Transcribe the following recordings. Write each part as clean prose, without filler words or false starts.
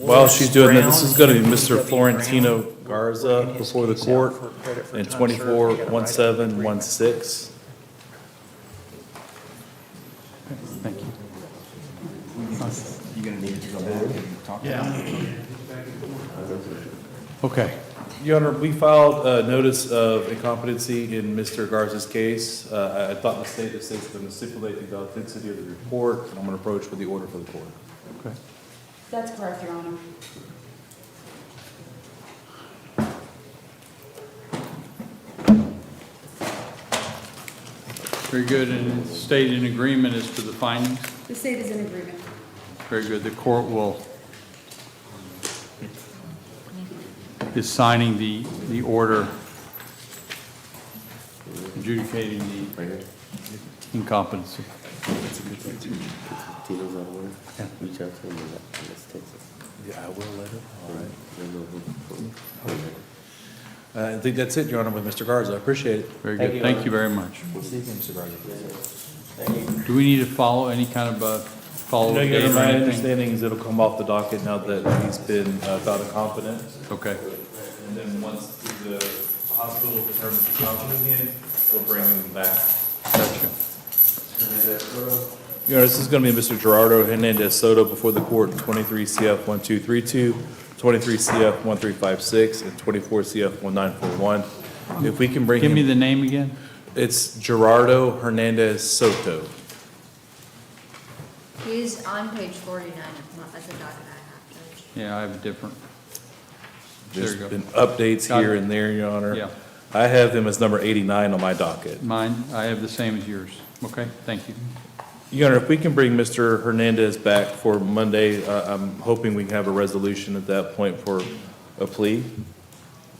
While she's doing that, this is going to be Mr. Florentino Garza before the court in 24-1716. Thank you. You're gonna need to go back and talk to them? Okay. Your Honor, we filed a notice of incompetency in Mr. Garza's case. I thought the state's going to stipulate the authenticity of the report, and I'm going to approach with the order for the court. Okay. That's correct, Your Honor. Very good. And state in agreement as to the findings? The state is in agreement. Very good. The court is signing the order adjudicating the incompetency. Tito's on order. Yeah. Reach out to him and let's text him. Yeah, I will let him. All right. All right. I think that's it, Your Honor, with Mr. Garza. I appreciate it. Very good. Thank you very much. We'll see you again, Mr. Garza. Do we need to follow any kind of follow-up No, Your date Honor, or my anything? understanding is it'll come off the docket now that he's been found incompetent. Okay. And then once the hospital determines he's competent again, we'll bring him back. Gotcha. Your Honor, this is going to be Mr. Gerardo Hernandez Sola before the court, 23 CF 1232, 23 CF 1356, and 24 CF 1941. If we can bring Give me him, the name again. it's Gerardo Hernandez Soto. He's on page 49 of the docket I have, Judge. Yeah, I have a different. There There's you go. been updates Got here it. and there, Your Honor. Yeah. I have him as number 89 on my docket. Mine, I have the same as yours. Okay, thank you. Your Honor, if we can bring Mr. Hernandez back for Monday, I'm hoping we can have a resolution at that point for a plea.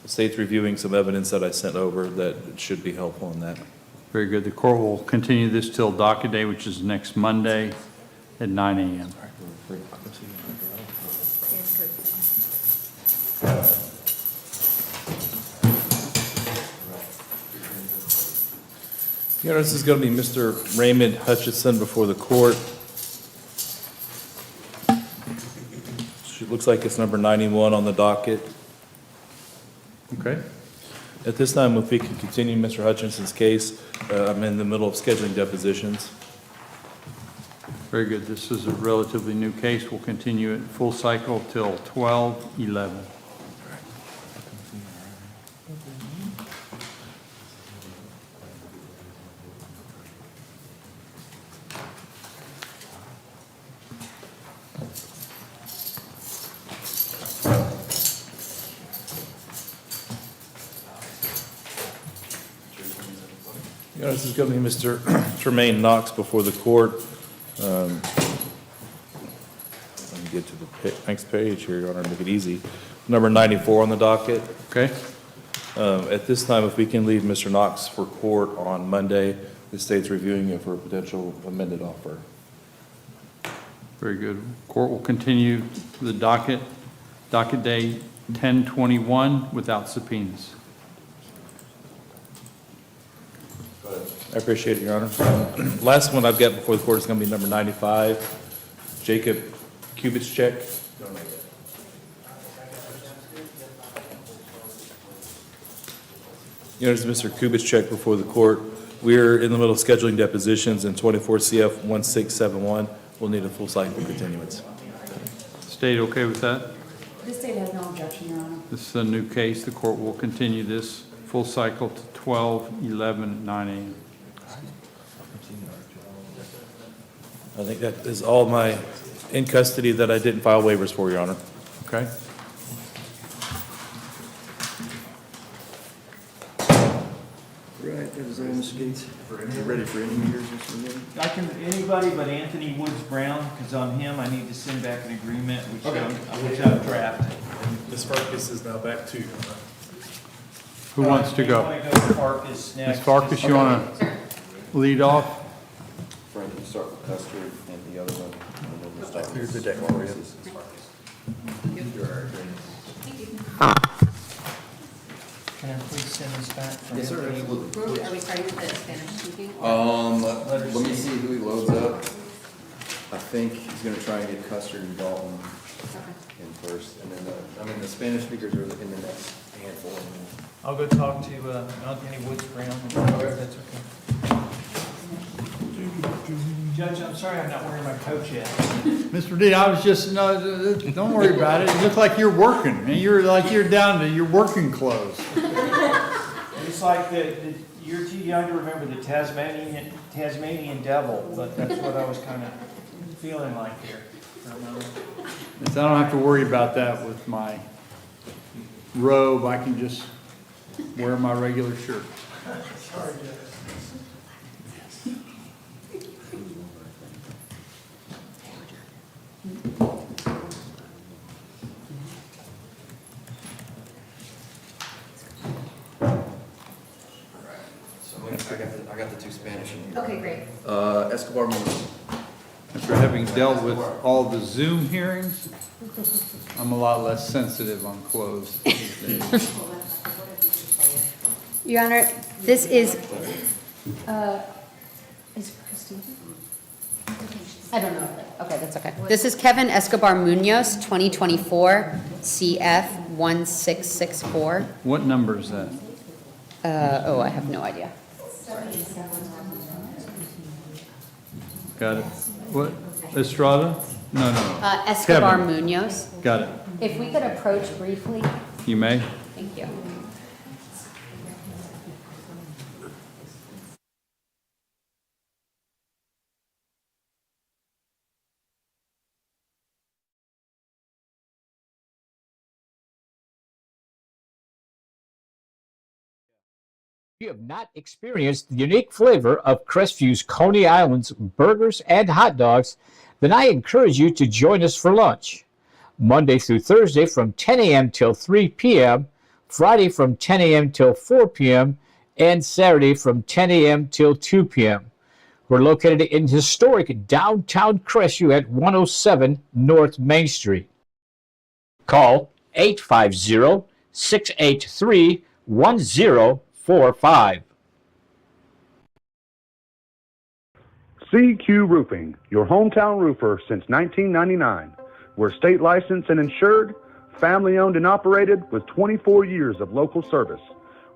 The state's reviewing some evidence that I sent over that should be helpful in that. Very good. The court will continue this till docket day, which is next Monday at 9 a.m. Yes, good. Your Honor, this is going to be Mr. Raymond Hutchinson before the court. It looks like it's number 91 on the docket. Okay. At this time, if we can continue Mr. Hutchinson's case, I'm in the middle of scheduling depositions. Very good. This is a relatively new case. We'll continue it full cycle till 12/11. Your Honor, this is going to be Mr. Termaine Knox before the court. Let me get to the next page here, Your Honor, make it easy. Number 94 on the docket. Okay? At this time, if we can leave Mr. Knox for court on Monday, the state's reviewing it for a potential amended offer. Very good. Court will continue the docket day 10/21 without subpoenas. I appreciate it, Your Honor. Last one I've got before the court is going to be number 95, Jacob Kubit's check. Your Honor, this is Mr. Kubit's check before the court. We're in the middle of scheduling depositions in 24 CF 1671. We'll need a full cycle continuance. State okay with that? The state has no objection, Your Honor. This is a new case. The court will continue this full cycle to 12/11 at 9 a.m. I think that is all my in custody that I didn't file waivers for, Your Honor. Okay? Right, that is on the skates. You ready for any years or something? I can, anybody but Anthony Woods Brown, because on him, I need to send back an agreement, which I've drafted. Ms. Farkas is now back to you. Who wants to go? I go to Farkas next. Ms. Farkas, you want to lead off? Frank, you start with Kuster and the other one. And then we'll start Cleared the with deck for you. Can I please send this back? from Yes, sir, Anthony? absolutely. Are we starting with the Spanish speaking? Let me see who he loads up. I think he's gonna try and get Kuster and Dalton in first, and then the Spanish speakers are in the next handful. I'll go talk to Anthony Woods Brown, if that's okay. Judge, I'm sorry I'm not wearing my coat yet. Mr. D, I was just, no, don't worry about it. You look like you're working, and you're down to your working clothes. It's like you're too young to remember the Tasmanian devil, but that's what I was kind of feeling like here for a moment. I don't have to worry about that with my robe. I can just wear my regular shirt. Sorry, Judge. I got the two Spanish in here. Okay, great. Escobar Munoz. After having dealt with all the Zoom hearings, I'm a lot less sensitive on clothes these days. Your Honor, this is Christine? I don't know. Okay, that's okay. This is Kevin Escobar Munoz, 2024 CF 1664. What number is that? I have no idea. Got it. What, Estrada? No. Escobar Kevin. Munoz. Got it. If we could approach briefly, You may. thank you. you have not experienced the unique flavor of Crestview's Coney Island's burgers and hot dogs, then I encourage you to join us for lunch. Monday through Thursday from 10 a.m. till 3 p.m., Friday from 10 a.m. till 4 p.m., and Saturday from 10 a.m. till 2 p.m. We're located in historic downtown Crestview at 107 North Main Street. Call 850-683-1045. CQ Roofing, your hometown roofer since 1999. We're state licensed and insured, family owned and operated with 24 years of local service.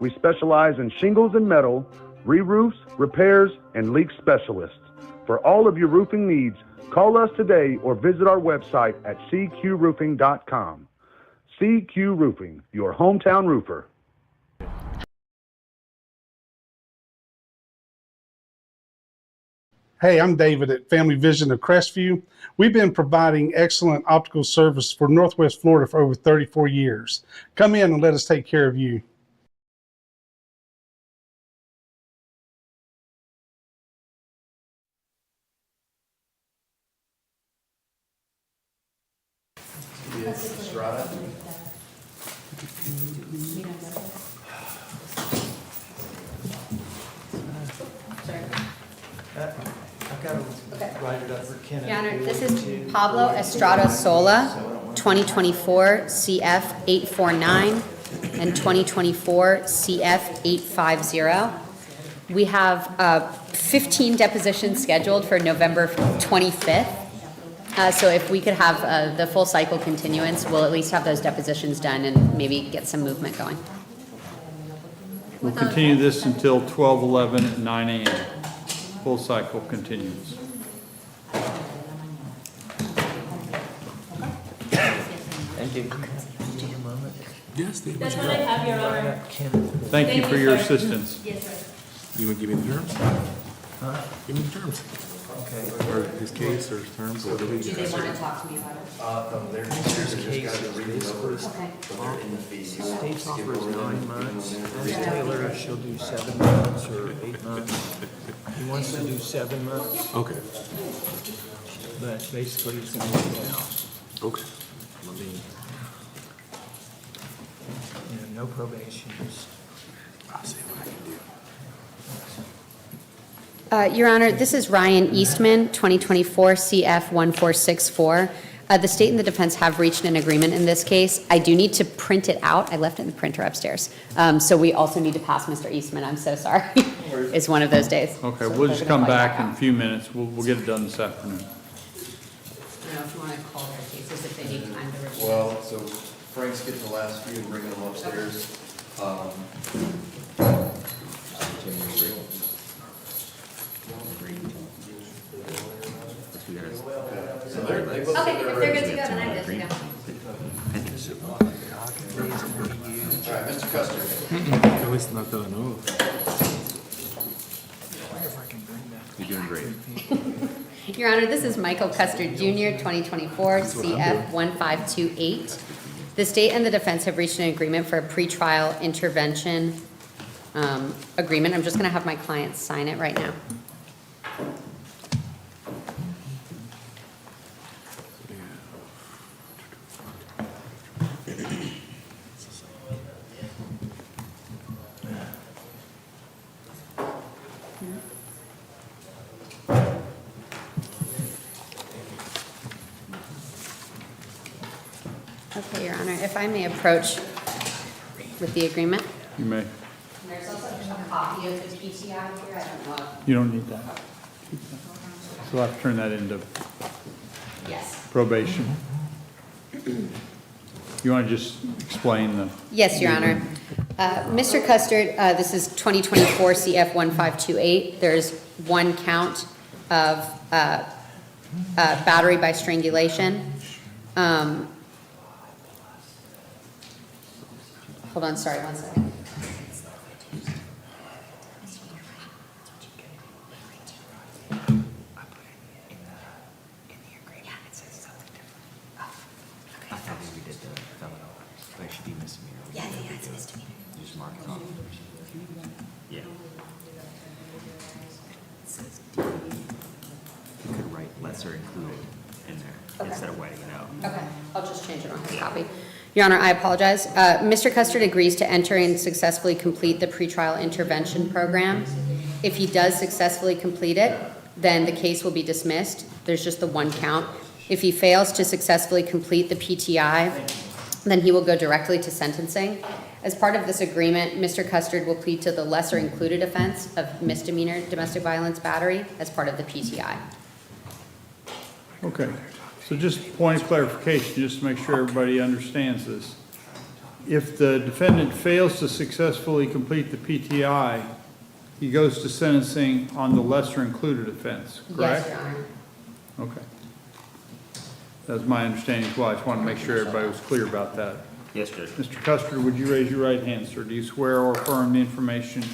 We specialize in shingles and metal, re-roofs, repairs, and leak specialists. For all of your roofing needs, call us today or visit our website at cqroofing.com. CQ Roofing, your hometown roofer. Hey, I'm David at Family Vision of Crestview. We've been providing excellent optical service for Northwest Florida for over 34 years. Come in and let us take care of you. Estrada. I've got to write it up for Kenneth. Your Honor, this Boyd, is too. Pablo Estrada Sola, 2024 CF 849 and 2024 CF 850. We have 15 depositions scheduled for November 25th. So if we could have the full cycle continuance, we'll at least have those depositions done and maybe get some movement going. We'll continue this until 12/11 at 9 a.m. Full cycle continues. Thank you. That's what I have, Your Honor. Thank you for your assistance. Yes, sir. You want to give me the terms? Give me the terms. Okay. Or his case or his terms, or whatever. Do they want to talk to me about it? They're just got to read it over, Okay. but they're in the fees. State's offer is 9 months. Ms. Taylor, she'll do 7 months or 8 months. He wants to do 7 months. Okay. But basically, he's going to work it out. Okay. I mean, no probation, just. I'll see what I can do. Your Honor, this is Ryan Eastman, 2024 CF 1464. The state and the defense have reached an agreement in this case. I do need to print it out. I left it in the printer upstairs. So we also need to pass Mr. Eastman. I'm so sorry. It's one of those days. Okay, So we'll they're just gonna come white back in out. a few minutes. We'll get it done this afternoon. don't know if you want to call their cases if they need time to review. Well, so Frank's getting the last few and bringing them upstairs. So they're, they both Okay, said if they're they're ready. good to go, then I'm good to go. All right, Mr. Kuster. You're doing great. Your Honor, this is Michael Kuster Jr., 2024 CF 1528. The state and the defense have reached an agreement for a pretrial intervention agreement. I'm just going to have my client sign it right now. Okay, Your Honor, if I may approach with the agreement. You may. There's also a copy of the PTI here, I don't know. You don't need that. So I'll have to turn that into Yes. probation. You want to just explain the? Yes, Your Honor. Mr. Custard, this is 2024 CF 1528. There's one count of battery by strangulation. Hold on, sorry, one second. Yeah, it's a misdemeanor. Just mark it off. Yeah. You could write lesser included in there Okay. instead of whiting it out. Okay, I'll just change it on his copy. Your Honor, I apologize. Mr. Custard agrees to enter and successfully complete the pretrial intervention program. If he does successfully complete it, then the case will be dismissed. There's just the one count. If he fails to successfully complete the PTI, then he will go directly to sentencing. As part of this agreement, Mr. Custard will plead to the lesser included offense of misdemeanor domestic violence battery as part of the PTI. Okay, so just a point of clarification, just to make sure everybody understands this. If the defendant fails to successfully complete the PTI, he goes to sentencing on the lesser included offense, correct? Yes, Your Honor. Okay. That's my understanding as well. I just want to make sure everybody was clear about that. Yes, Judge. Mr. Custer, would you raise your right hand, sir? Do you swear or affirm the information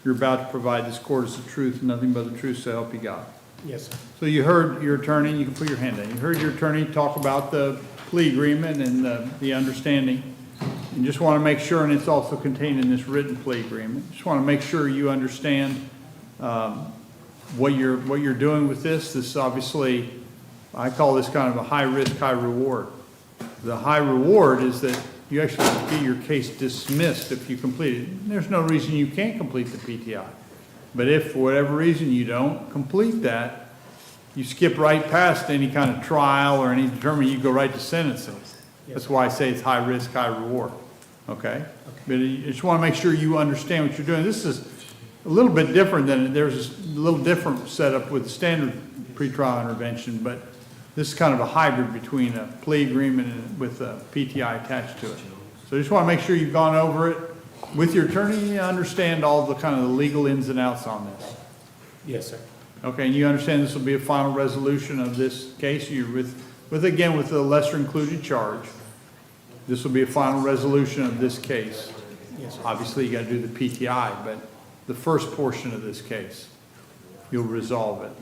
you're about to provide this court is the truth and nothing but the truth, so help you God? Yes, sir. So you heard your attorney, you can put your hand down. You heard your attorney talk about the plea agreement and the understanding. And just want to make sure, and it's also contained in this written plea agreement, just want to make sure you understand what you're doing with this. This is obviously, I call this kind of a high risk, high reward. The high reward is that you actually get your case dismissed if you complete it. There's no reason you can't complete the PTI. But if for whatever reason you don't complete that, you skip right past any kind of trial or any determination, you go right to sentencing. That's why I say it's high risk, high reward, okay? But you just want to make sure you understand what you're doing. This is a little bit different than, there's a little different setup with the standard pretrial intervention, but this is kind of a hybrid between a plea agreement and with a PTI attached to it. So I just want to make sure you've gone over it with your attorney, you understand all the kind of the legal ins and outs on this. Yes, sir. Okay, and you understand this will be a final resolution of this case, you're with again, with the lesser included charge. This will be a final resolution of this case. Yes, sir. Obviously, you gotta do the PTI, but the first portion of this case, you'll resolve it.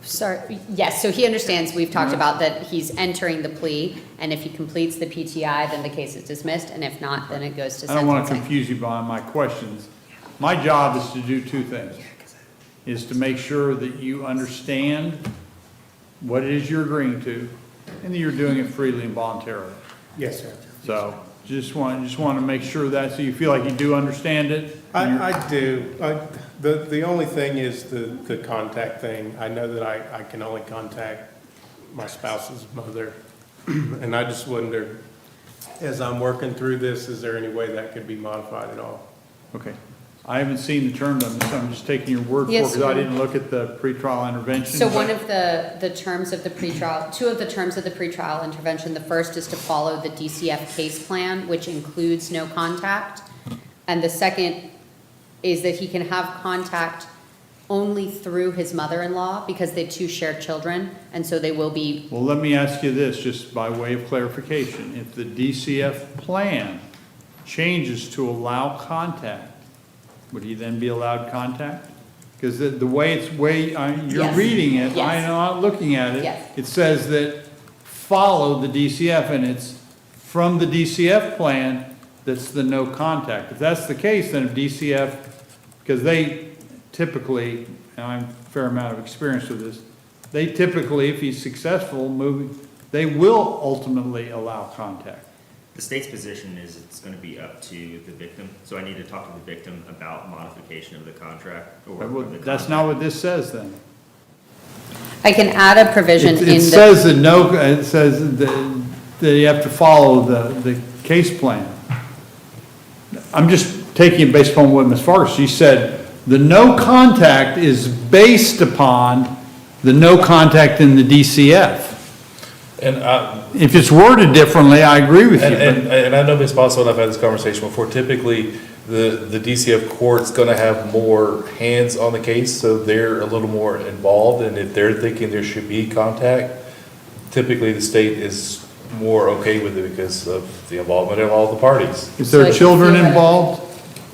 Sorry, yes, so he understands, we've talked about that he's entering the plea, and if he completes the PTI, then the case is dismissed, and if not, then it goes to sentencing. I don't want to confuse you by my questions. My job is to do two things. Is to make sure that you understand what it is you're agreeing to, and that you're doing it freely and voluntarily. Yes, sir. So just want to make sure that, so you feel like you do understand it. I do. The only thing is the contact thing. I know that I can only contact my spouse's mother. And I just wonder, as I'm working through this, is there any way that could be modified at all? Okay. I haven't seen the terms of it, so I'm just taking your word for it, Yes, because I sir. didn't look at the pretrial intervention. So but- one of the terms of the pretrial, two of the terms of the pretrial intervention, the first is to follow the DCF case plan, which includes no contact. And the second is that he can have contact only through his mother-in-law because they two share children, and so they will be, Well, let me ask you this, just by way of clarification. If the DCF plan changes to allow contact, would he then be allowed contact? Because the way it's you're Yes. reading it, Yes. I'm not looking at it. Yes. It says that follow the DCF, and it's from the DCF plan that's the no contact. If that's the case, then if DCF, because they typically, and I have a fair amount of experience with this, they typically, if he's successful moving, they will ultimately allow contact. The state's position is it's going to be up to the victim, so I need to talk to the victim about modification of the contract. That's not what this says then. I can add a provision in the. It says that no, it says that you have to follow the case plan. I'm just taking it based upon what Ms. Farger, she said, the no contact is based upon the no contact in the DCF. And If it's worded differently, I agree with you. and I know Ms. Boswell and I've had this conversation before, typically, the DCF court's gonna have more hands on the case, so they're a little more involved, and if they're thinking there should be contact, typically the state is more okay with it because of the involvement of all the parties. Is there So children theoretically- involved?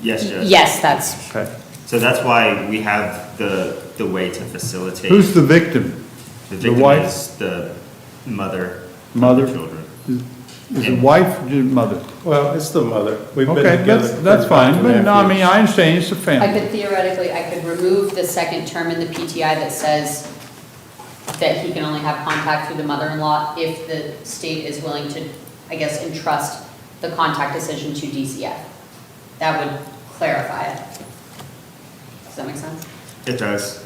Yes, Judge. Yes, that's, Okay. So that's why we have the way to facilitate. Who's the victim? The victim wife? is the mother. of the Mother? Children. Is it wife or mother? Well, it's the mother. We've been Okay, together. that's for fine, but 5.5 no, I mean, years. I understand, it's a I family. could theoretically, I could remove the second term in the PTI that says that he can only have contact through the mother-in-law if the state is willing to, I guess, entrust the contact decision to DCF. That would clarify it. Does that make sense? It does.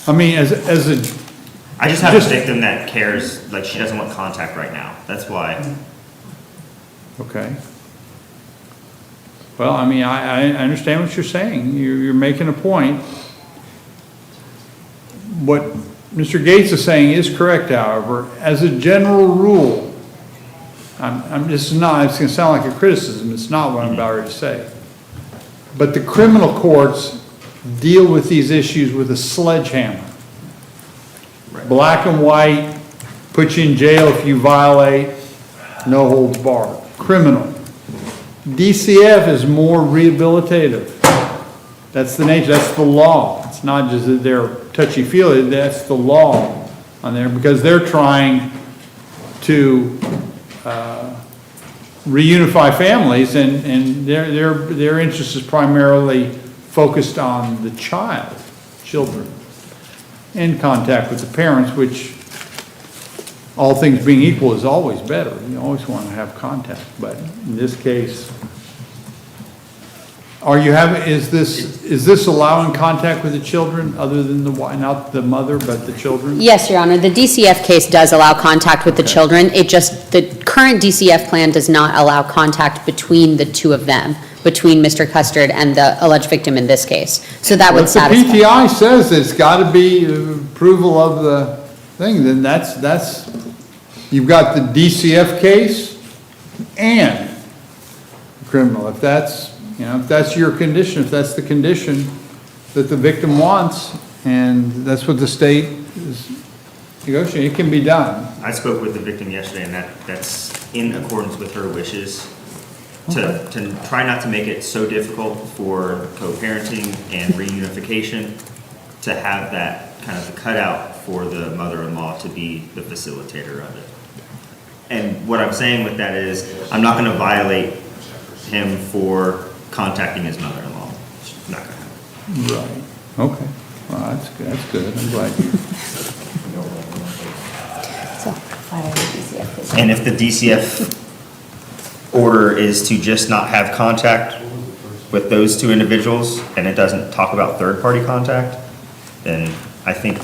I mean, as a, I just have a victim that cares, like she doesn't want contact right now. That's why. okay. Well, I mean, I understand what you're saying. You're making a point. What Mr. Gates is saying is correct, however. As a general rule, this is not, it's gonna sound like a criticism, it's not what I'm about ready to say. But the criminal courts deal with these issues with a sledgehammer. Black and white, put you in jail if you violate, no holds barred. Criminal. DCF is more rehabilitative. That's the nature, that's the law. It's not just that they're touchy-feely, that's the law on there, because they're trying to reunify families, and their interest is primarily focused on the children, in contact with the parents, which, all things being equal, is always better. You always want to have contact, but in this case, is this allowing contact with the children other than not the mother, but the children? Yes, Your Honor, the DCF case does allow contact with the children. It just, the current DCF plan does not allow contact between the two of them, between Mr. Kuster and the alleged victim in this case. So that would satisfy. If the PTI says it's got to be approval of the thing, then that's, you've got the DCF case and criminal. If that's, if that's your condition, if that's the condition that the victim wants, and that's what the state is negotiating, it can be done. I spoke with the victim yesterday, and that's in accordance with her wishes. To try not to make it so difficult for co-parenting and reunification, to have that kind of the cutout for the mother-in-law to be the facilitator of it. And what I'm saying with that is, I'm not going to violate him for contacting his mother-in-law. It's not going to happen. Right, okay. Well, that's good, I'm glad you. And if the DCF order is to just not have contact with those two individuals, and it doesn't talk about third-party contact, then I think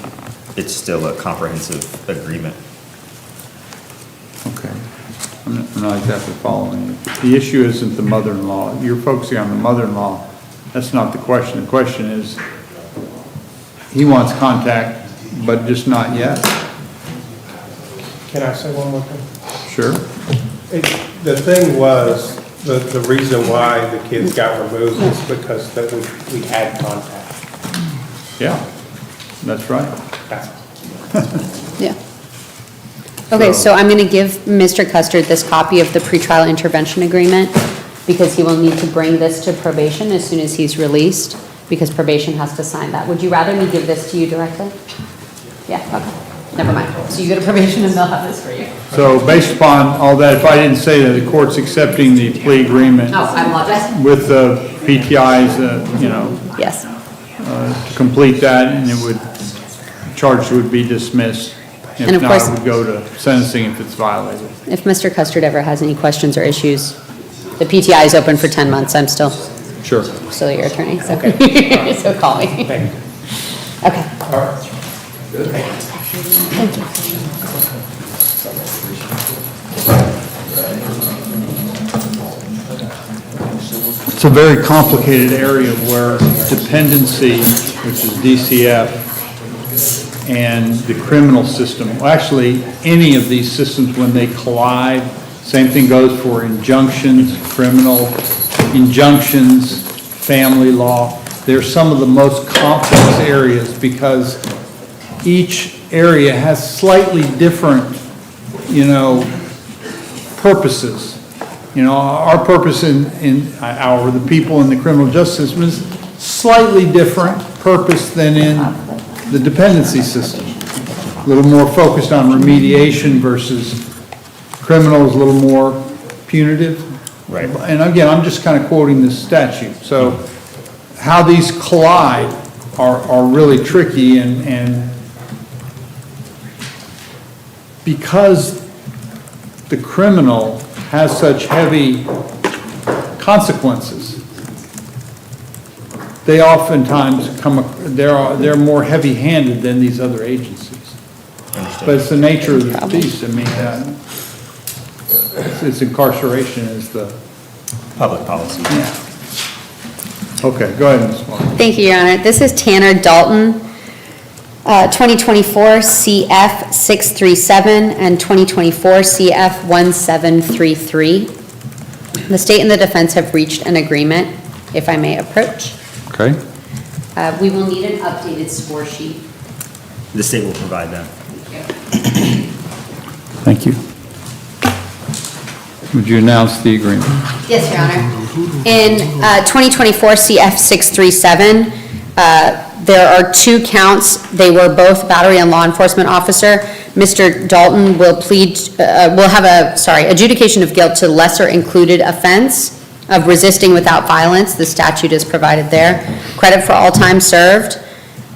it's still a comprehensive agreement. Okay. I'm not exactly following you. The issue isn't the mother-in-law. You're focusing on the mother-in-law. That's not the question. The question is, he wants contact, but just not yet. Can I say one more thing? Sure. The thing was, the reason why the kids got removed is because that we had contact. Yeah, that's right. That's Yeah. Okay, so I'm going to give Mr. Kuster this copy of the pretrial intervention agreement because he will need to bring this to probation as soon as he's released, because probation has to sign that. Would you rather me give this to you directly? Yeah, okay, never mind. So you go to probation and they'll have this for you. So based upon all that, if I didn't say that the court's accepting the plea agreement Oh, I apologize. with the PTIs, you know, Yes. to complete that, and it would, charge would be dismissed. And If of not, course- it would go to sentencing if it's violated. If Mr. Custard ever has any questions or issues, the PTI is open for 10 months. I'm still Sure. your attorney, so, so call me. Thank you. Okay. All right. Thank you. It's a very complicated area where dependency, which is DCF, and the criminal system, well, actually, any of these systems, when they collide, same thing goes for injunctions, criminal injunctions, family law. They're some of the most complex areas because each area has slightly different, purposes. Our purpose the people in the criminal justice system is slightly different purpose than in the dependency system. A little more focused on remediation versus criminals, a little more punitive. Right. And again, I'm just kind of quoting this statute. So how these collide are really tricky, and because the criminal has such heavy consequences, they oftentimes they're more heavy-handed than these other agencies. But it's the nature of the beast. I mean, it's incarceration is the, Public policy. yeah. Okay, go ahead, Ms. Swan. Thank you, Your Honor. This is Tanner Dalton, 2024 CF 637 and 2024 CF 1733. The state and the defense have reached an agreement, if I may approach. Okay. We will need an updated score sheet. The state will provide that. Thank you. Would you announce the agreement? Yes, Your Honor. In 2024 CF 637, there are 2 counts. They were both battery on law enforcement officer. Mr. Dalton will have adjudication of guilt to lesser included offense of resisting without violence. The statute is provided there. Credit for all time served,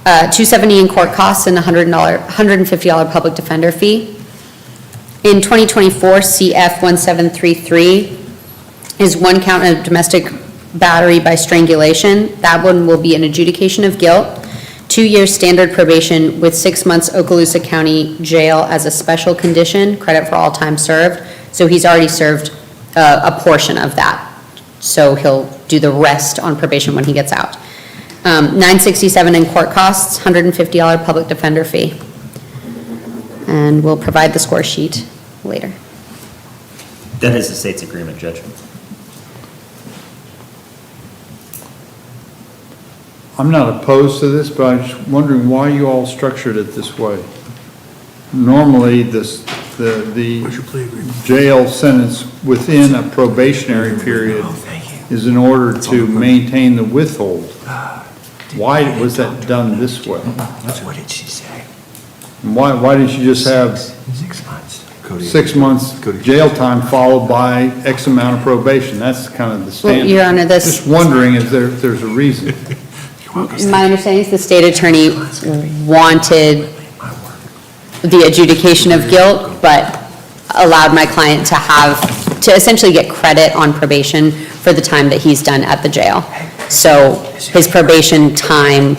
$270 in court costs, and $150 public defender fee. In 2024 CF 1733 is 1 count of domestic battery by strangulation. That one will be an adjudication of guilt, 2 years standard probation with 6 months Okaloosa County Jail as a special condition, credit for all time served. So he's already served a portion of that. So he'll do the rest on probation when he gets out. $967 in court costs, $150 public defender fee. And we'll provide the score sheet later. That is the state's agreement, Judge. I'm not opposed to this, but I'm just wondering why you all structured it this way. Normally, the jail sentence within a probationary period is in order to maintain the withhold. Why was that done this way? What did she say? And why didn't you just have 6 months. 6 months jail time followed by X amount of probation? That's kind of the standard. Your Honor, Just wondering if there's a reason. my understanding is the state attorney wanted the adjudication of guilt, but allowed my client to essentially get credit on probation for the time that he's done at the jail. So his probation time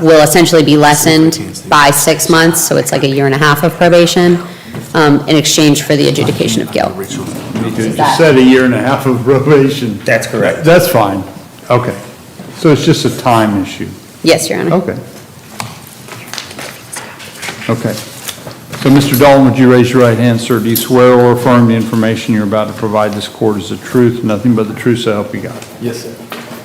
will essentially be lessened by 6 months, so it's like 1.5 years of probation, in exchange for the adjudication of guilt. You said 1.5 years of probation. That's correct. That's fine. Okay. So it's just a time issue? Yes, Your Honor. Okay. Okay. So, Mr. Dalton, would you raise your right hand, sir? Do you swear or affirm the information you're about to provide this court is the truth, nothing but the truth, so help you God? Yes, sir.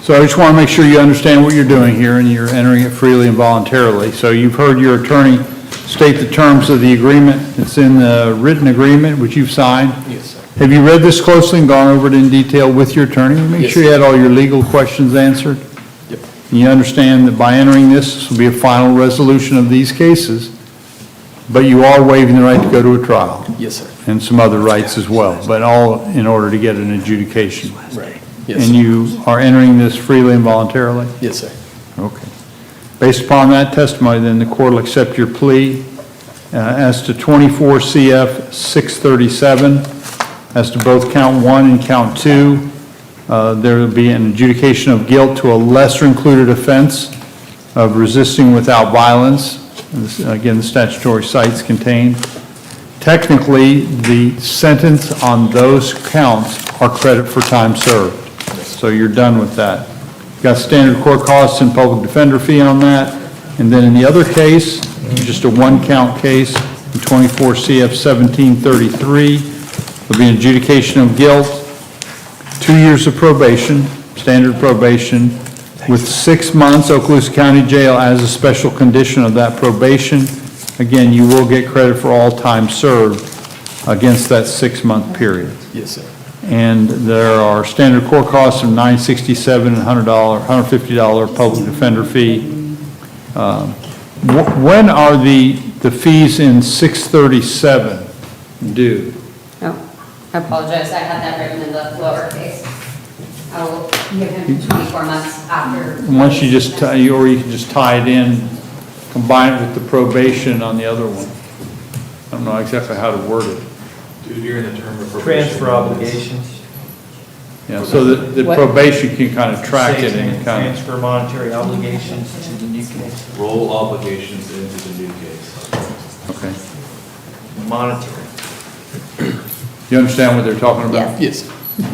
So I just want to make sure you understand what you're doing here, and you're entering it freely and voluntarily. So you've heard your attorney state the terms of the agreement. It's in the written agreement, which you've signed. Yes, sir. Have you read this closely and gone over it in detail with your attorney? Make Yes, sure you had all your legal questions answered. Yep. And you understand that by entering this will be a final resolution of these cases, but you are waiving the right to go to a trial. Yes, sir. And some other rights as well, but all in order to get an adjudication. Right. Yes, And sir. you are entering this freely and voluntarily? Yes, sir. Okay. Based upon that testimony, then the court will accept your plea as to 24 CF 637, as to both count 1 and count 2. There will be an adjudication of guilt to a lesser included offense of resisting without violence. This, again, the statutory cites contained. Technically, the sentence on those counts are credit for time served. So you're done with that. Got standard court costs and public defender fee on that. And then in the other case, just a one-count case, in 24 CF 1733, there'll be an adjudication of guilt, 2 years of probation, standard probation, with 6 months Okaloosa County Jail as a special condition of that probation. Again, you will get credit for all time served against that 6-month period. Yes, sir. And there are standard court costs of $967 and $150 public defender fee. When are the fees in 637 due? Oh, I apologize, I had that written in the lower case. I will give him 24 months after. Once you just, or you can just tie it in, combine it with the probation on the other one. I don't know exactly how to word it. Dude, you're in the term of probation. Transfer obligations. Yeah, so the What? probation can kind of track it and kind of, Transfer monetary obligations to the new case. Roll obligations into the new case. okay. Monetary, You understand what they're talking about? Yes. Yes.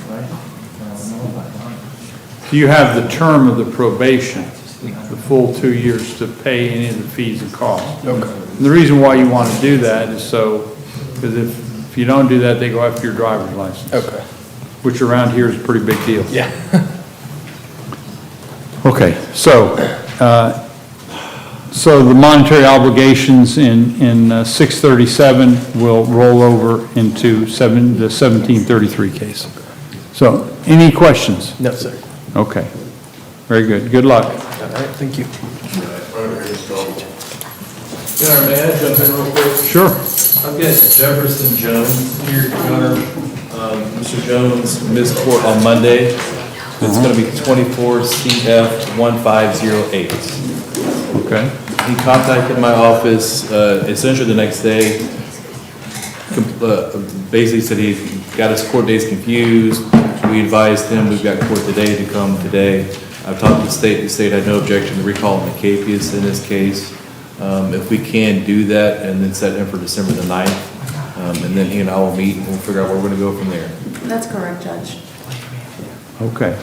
right? You have the term of the probation, the full 2 years to pay any of the fees and costs. Okay. And the reason why you want to do that is so, because if you don't do that, they go after your driver's license. Okay. Which around here is a pretty big deal. Yeah. Okay, so the monetary obligations in 637 will roll over into the 1733 case. So, any questions? No, sir. Okay, very good. Good luck. All right, thank you. Your Honor, may I jump in real quick? Sure. I've got Jefferson Jones here, Your Honor. Mr. Jones missed court on Monday. It's going to be 24 CF 1508. Okay. He contacted my office essentially the next day. Basically said he got his court days confused. We advised him we've got court today to come today. I've talked to the state. The state had no objection to recalling the capias in this case. If we can do that and then set him for December the 9th, and then he and I will meet and we'll figure out where we're going to go from there. That's correct, Judge. Okay.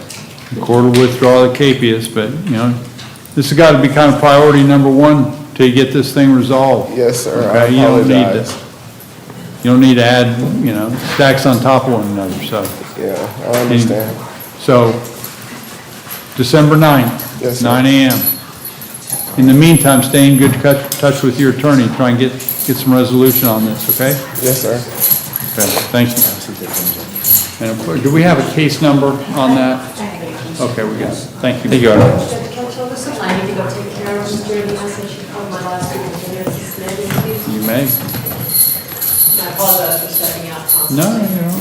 The court will withdraw the capias, but, you know, this has got to be kind of priority number one till you get this thing resolved. Yes, sir. Okay, I you don't need to, apologize. you don't need to add, you know, stacks on top of one another, so. Yeah, I understand. So, December 9th, Yes, sir. 9 a.m. In the meantime, stay in good touch with your attorney, try and get some resolution on this, okay? Yes, sir. Okay, thank you. And of course, do we have a case number on that? Okay, we got it. Thank you. Thank you, Your Honor. I need to go take care of Mr. Bergeron, since she called my last week, and there's this lady. You may. I apologize for stepping out. No, you know.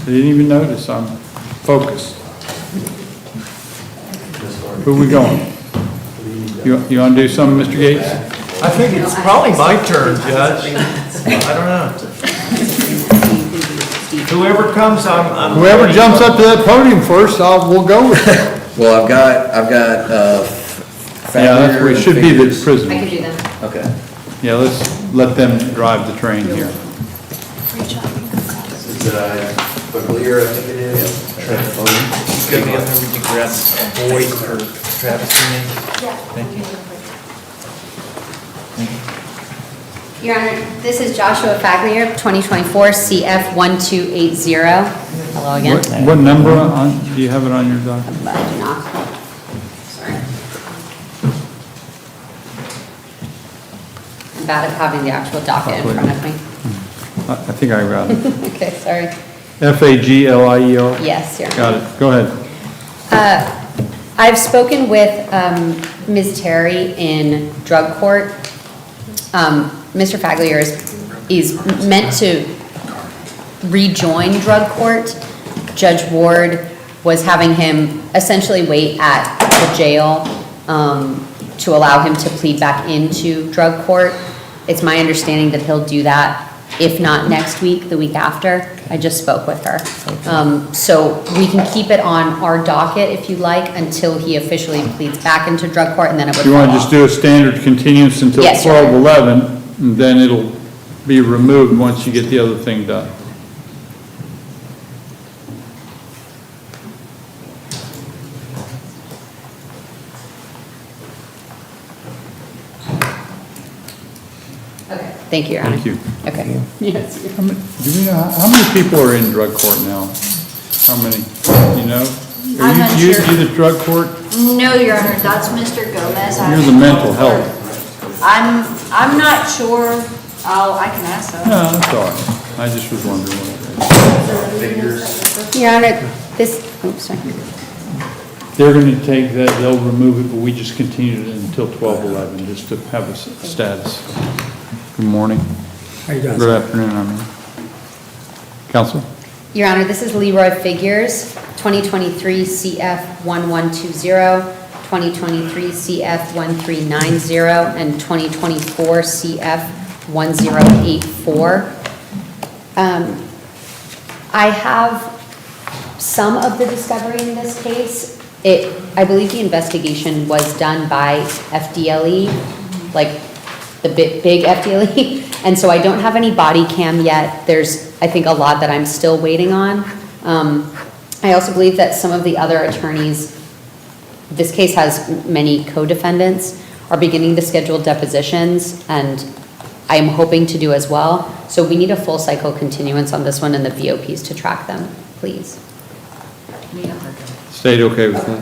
I didn't even notice. I'm focused. Who we going? You want to do something, Mr. Gates? I think it's probably my turn, Judge. I don't know. Whoever comes, I'm. Whoever jumps up to that podium first, we'll go with it. Well, I've got, Yeah, that's where it should be the I can prison. do that. Okay. Yeah, let's let them drive the train here. Is it, Bagleer, I think it is? go down there, would you grab Boyd or Travis for me? Yeah. Thank you. Your Honor, this is Joshua Fager, 2024 CF 1280. Hello again. What number do you have it on your document? I do not. Sorry. I'm bad at having the actual docket in front of me. I think I got it. Okay, sorry. Faglier? Yes, Your Honor. Got it. Go ahead. I've spoken with Ms. Terry in drug court. Mr. Faglier is meant to rejoin drug court. Judge Ward was having him essentially wait at the jail to allow him to plead back into drug court. It's my understanding that he'll do that, if not next week, the week after. I just spoke with her. So we can keep it on our docket if you like until he officially pleads back into drug court, and then it would You want to fall just off. do a standard continuance until Yes, Your Honor. 12/11, and then it'll be removed once you get the other thing done. Okay, thank you, Your Honor. Thank you. Okay. Yes. Do we know, how many people are in drug court now? How many, you know? Are I'm not you sure. the drug court? No, Your Honor, that's Mr. Gomez. You're the mental health. I'm not sure. I can ask them. No, that's all right. I just was wondering what it Your Honor, this, oops, sorry. is. They're gonna take that, they'll remove it, but we just continued it until 12/11, just to have a status. Good morning. How you doing? Good afternoon, I mean. Counsel? Your Honor, this is Leroy Figures, 2023 CF 1120, 2023 CF 1390, and 2024 CF 1084. I have some of the discovery in this case. I believe the investigation was done by FDLE, like the big FDLE, and so I don't have any body cam yet. There's, I think, a lot that I'm still waiting on. I also believe that some of the other attorneys, this case has many co-defendants, are beginning to schedule depositions, and I am hoping to do as well. So we need a full cycle continuance on this one and the VOPs to track them, please. State okay with that?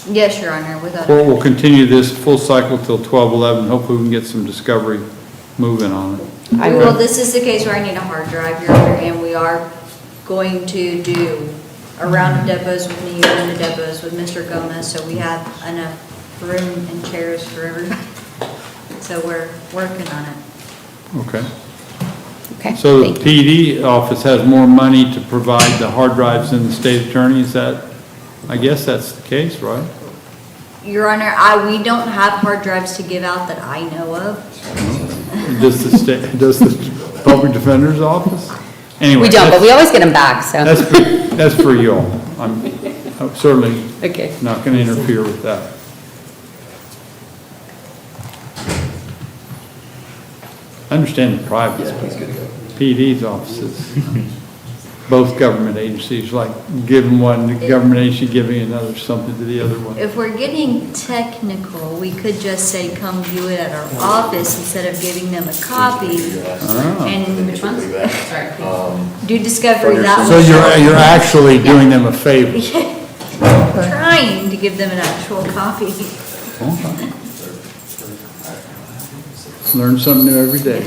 Yes, Your Honor, without. We'll continue this full cycle till 12/11. Hopefully we can get some discovery moving on it. Well, this is the case where I need a hard drive, Your Honor, and we are going to do a round of depots with me and a depots with Mr. Gomez, so we have enough room and chairs for everybody. So we're working on it. Okay. Okay, So the thank you. PD office has more money to provide the hard drives than the state attorney, is that, I guess that's the case, right? Your Honor, we don't have hard drives to give out that I know of. Does the public defender's office? Anyway. We don't, but we always get them back, so. That's for you all. I'm certainly Okay. not going to interfere with that. I understand the private, PD's offices, both government agencies, like giving one, the government agency giving another something to the other one. If we're getting technical, we could just say, come view it at our office instead of giving them a copy. And which ones? Do discovery that So way. you're actually doing them a favor. Trying to give them an actual copy. Learn something new every day.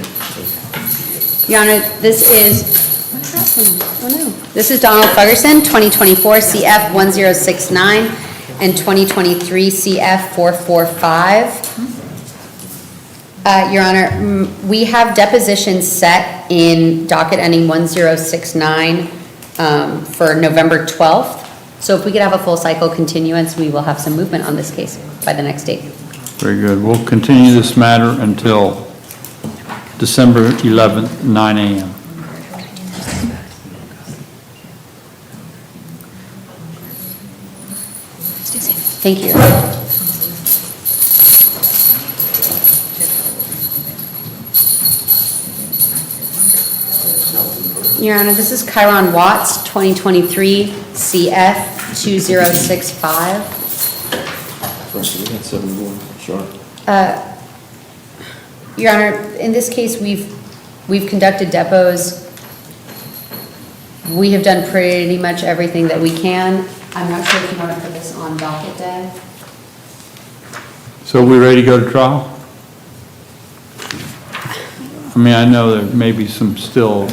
Your Honor, this is, what happened? Oh no. This is Donald Ferson, 2024 CF 1069 and 2023 CF 445. Your Honor, we have depositions set in docket ending 1069 for November 12th. So if we could have a full cycle continuance, we will have some movement on this case by the next date. Very good. We'll continue this matter until December 11th, 9 a.m. Thank you. Your Honor, this is Kiron Watts, 2023 CF 2065. Frankie, we got 71, sure. Your Honor, in this case, we've conducted depots. We have done pretty much everything that we can. I'm not sure if you want to put this on docket day. So we ready to go to trial? I mean, I know there may be some still,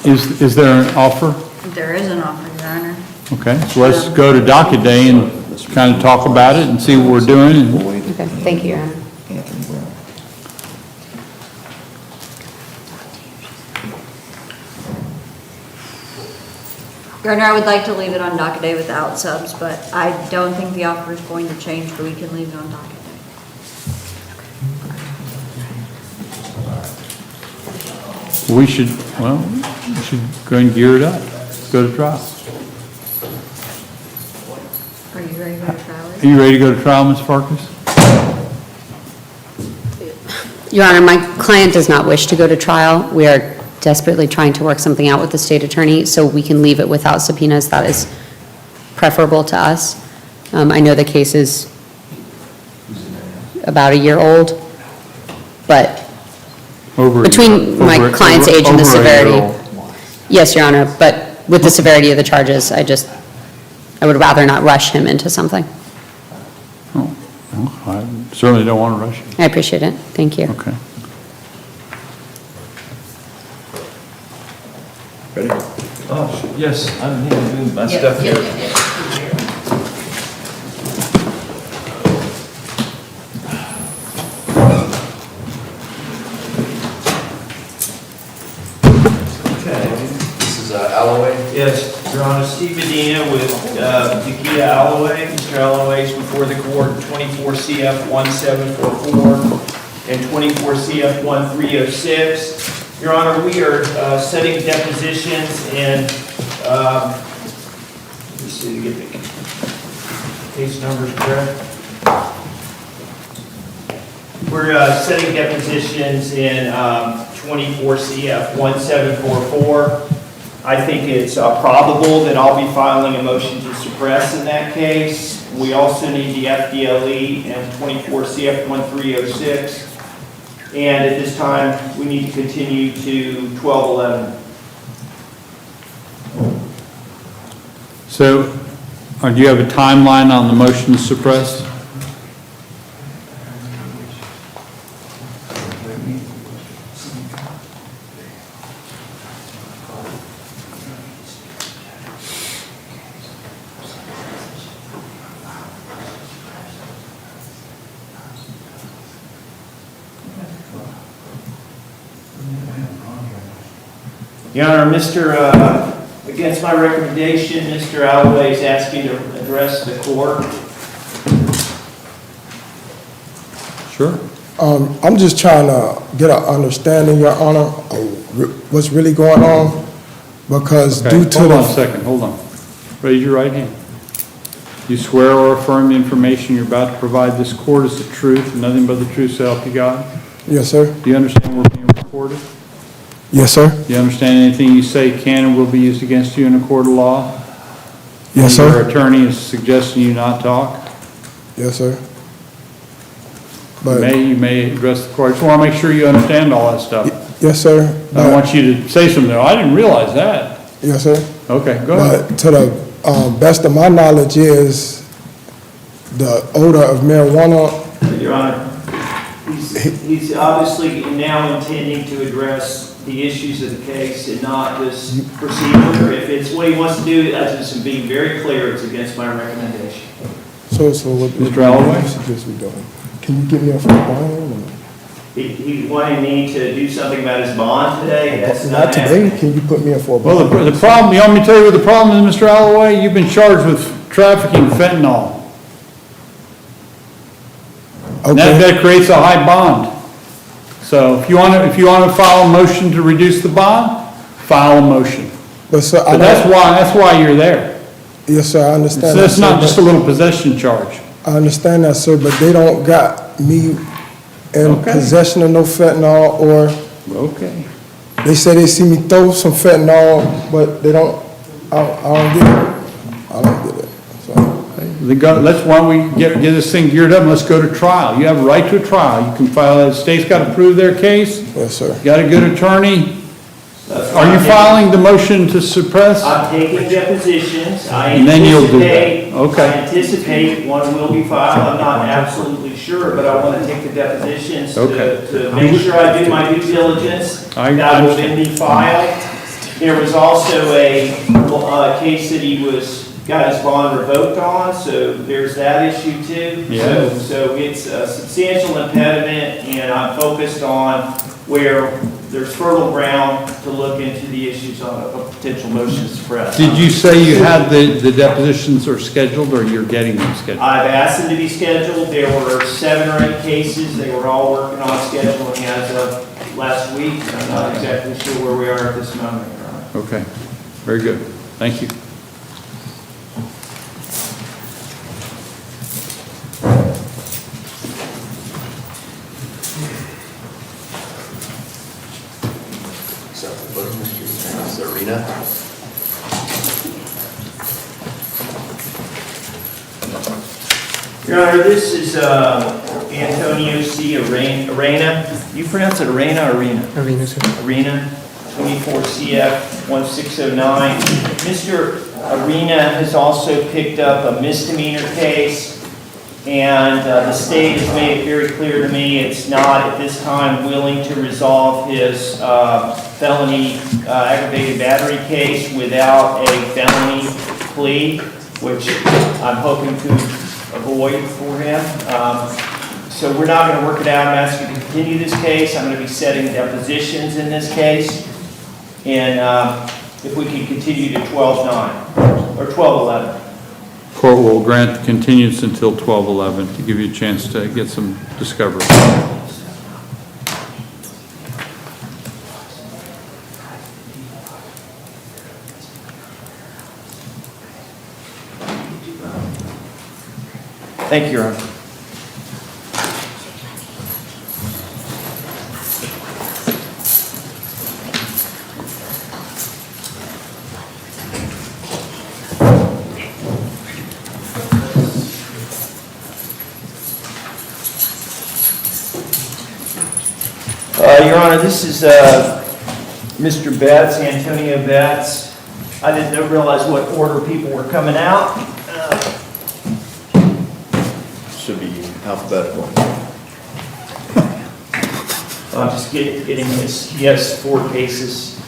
is there an offer? There is an offer, Your Honor. Okay, so let's go to docket day and kind of talk about it and see what we're doing. And Okay, thank you, Your Honor. Anthony Brown. Your Honor, I would like to leave it on docket day without subs, but I don't think the offer is going to change, but we can leave it on docket day. we should go and gear it up, go to trial. Are you ready to go to trial? Are you ready to go to trial, Ms. Farkas? Your Honor, my client does not wish to go to trial. We are desperately trying to work something out with the state attorney, so we can leave it without subpoenas. That is preferable to us. I know the case is about a year old, but between my client's age and the severity. Yes, Your Honor, but with the severity of the charges, I would rather not rush him into something. Oh, well, I certainly don't want to rush you. I appreciate it. Thank you. Okay. Ready? Oh, yes, I need to move my stuff here. Alloway? Yes, Your Honor, Steve Medina with Tequila Alloway. Mr. Alloway is before the court, 24 CF 1744 and 24 CF 1306. Your Honor, we are setting depositions and, let me see to get the case numbers correct. We're setting depositions in 24 CF 1744. I think it's probable that I'll be filing a motion to suppress in that case. We also need the FDLE and 24 CF 1306. And at this time, we need to continue to 1211. So, do you have a timeline on the motion to suppress? Your Honor, against my recommendation, Mr. Alloway is asking to address the court. Sure. I'm just trying to get an understanding, Your Honor, of what's really going on, because due to Hold on a second, hold on. Raise your right hand. You swear or affirm the information you're about to provide this court is the truth and nothing but the truth, so help you God? Yes, sir. Do you understand we're being recorded? Yes, sir. Do you understand anything you say can and will be used against you in a court of law? Yes, Your sir. attorney is suggesting you not talk? Yes, sir. But You may address the court. I just want to make sure you understand all that stuff. yes, sir. I want you to say something. I didn't realize that. Yes, sir. Okay, go ahead. But to the best of my knowledge is the odor of marijuana. Your Honor, he's obviously now intending to address the issues of the case and not this procedure. If it's what he wants to do, as just being very clear, it's against my recommendation. So what Mr. Alloway? you suggest we do? Can you give me a full bond? He wanted me to do something about his bond today. That's Not today. Can you put me in for a bond? Well, the problem, you want me to tell you what the problem is, Mr. Alloway? You've been charged with trafficking fentanyl. And Okay. that creates a high bond. So if you want to file a motion to reduce the bond, file a motion. But sir, But that's why you're there. yes, sir. I understand. So it's that, not sir, just a little possession charge. I understand that, sir, but they don't got me in Okay. possession of no fentanyl, or Okay. they say they see me throw some fentanyl, but they don't don't get it. I don't get it, so. Why don't we get this thing geared up and let's go to trial. You have a right to a trial. You can file, the state's got to prove their case. Yes, sir. Got a good attorney. Are you filing the motion to suppress? I'm taking depositions. And then you'll do that. Okay. I anticipate one will be filed. I'm not absolutely sure, but I want to take the depositions to make sure I do my due diligence. That will then be filed. There was also a case that he got his bond revoked on, so there's that issue too. Yeah. So it's a substantial impediment, and I'm focused on where there's fertile ground to look into the issues on a potential motion to suppress. Did you say you had the depositions are scheduled, or you're getting them scheduled? I've asked them to be scheduled. There were 7 or 8 cases. They were all working on scheduling as of last week. I'm not exactly sure where we are at this moment, Your Honor. Okay, very good. Thank you. Serena. Your Honor, this is Antonio C. Arena. You pronounce it Arena or Arena? Arena, sir. Arena, 24 CF 1609. Mr. Arena has also picked up a misdemeanor case, and the state has made it very clear to me it's not at this time willing to resolve his felony aggravated battery case without a felony plea, which I'm hoping to avoid for him. So we're not going to work it out. I'm asking to continue this case. I'm going to be setting depositions in this case. And if we can continue to 12/9 or 12/11. Court will grant continuance until 12/11 to give you a chance to get some discovery. Thank you, Your Honor. Your Honor, this is Mr. Betts, Antonio Betts. I didn't realize what order people were coming out. Should be alphabetical. I'm just getting this. Yes, 4 cases.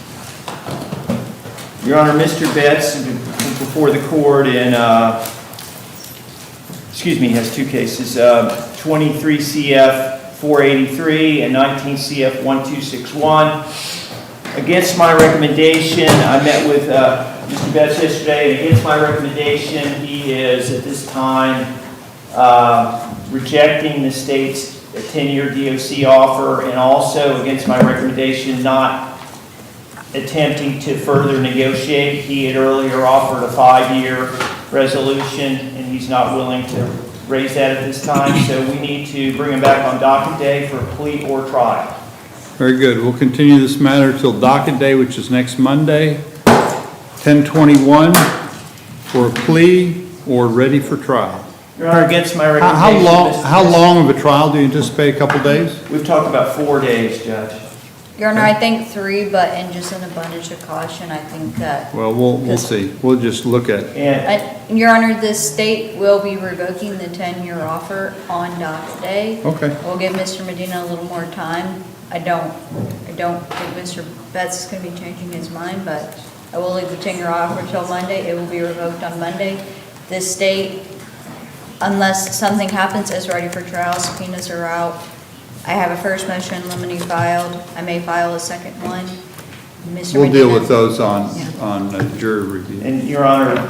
Your Honor, Mr. Betts is before the court in, he has 2 cases, 23 CF 483 and 19 CF 1261. Against my recommendation, I met with Mr. Betts yesterday, and against my recommendation, he is at this time rejecting the state's 10-year DOC offer, and also against my recommendation not attempting to further negotiate. He had earlier offered a 5-year resolution, and he's not willing to raise that at this time, so we need to bring him back on docket day for a plea or trial. Very good. We'll continue this matter till docket day, which is next Monday, 10/21, for a plea or ready for trial. Your Honor, against my recommendation. How long of a trial do you anticipate? A couple days? We've talked about 4 days, Judge. Your Honor, I think 3, but in just an abundance of caution, I think that. Well, we'll see. We'll just look at it. Your Honor, the state will be revoking the 10-year offer on docket day. Okay. We'll give Mr. Medina a little more time. I don't think Mr. Betts is going to be changing his mind, but I will leave the 10-year offer until Monday. It will be revoked on Monday. The state, unless something happens, is ready for trial. Subpoenas are out. I have a first motion in limine filed. I may file a second one. Mr. We'll deal Medina. with those on jury review. And Your Honor,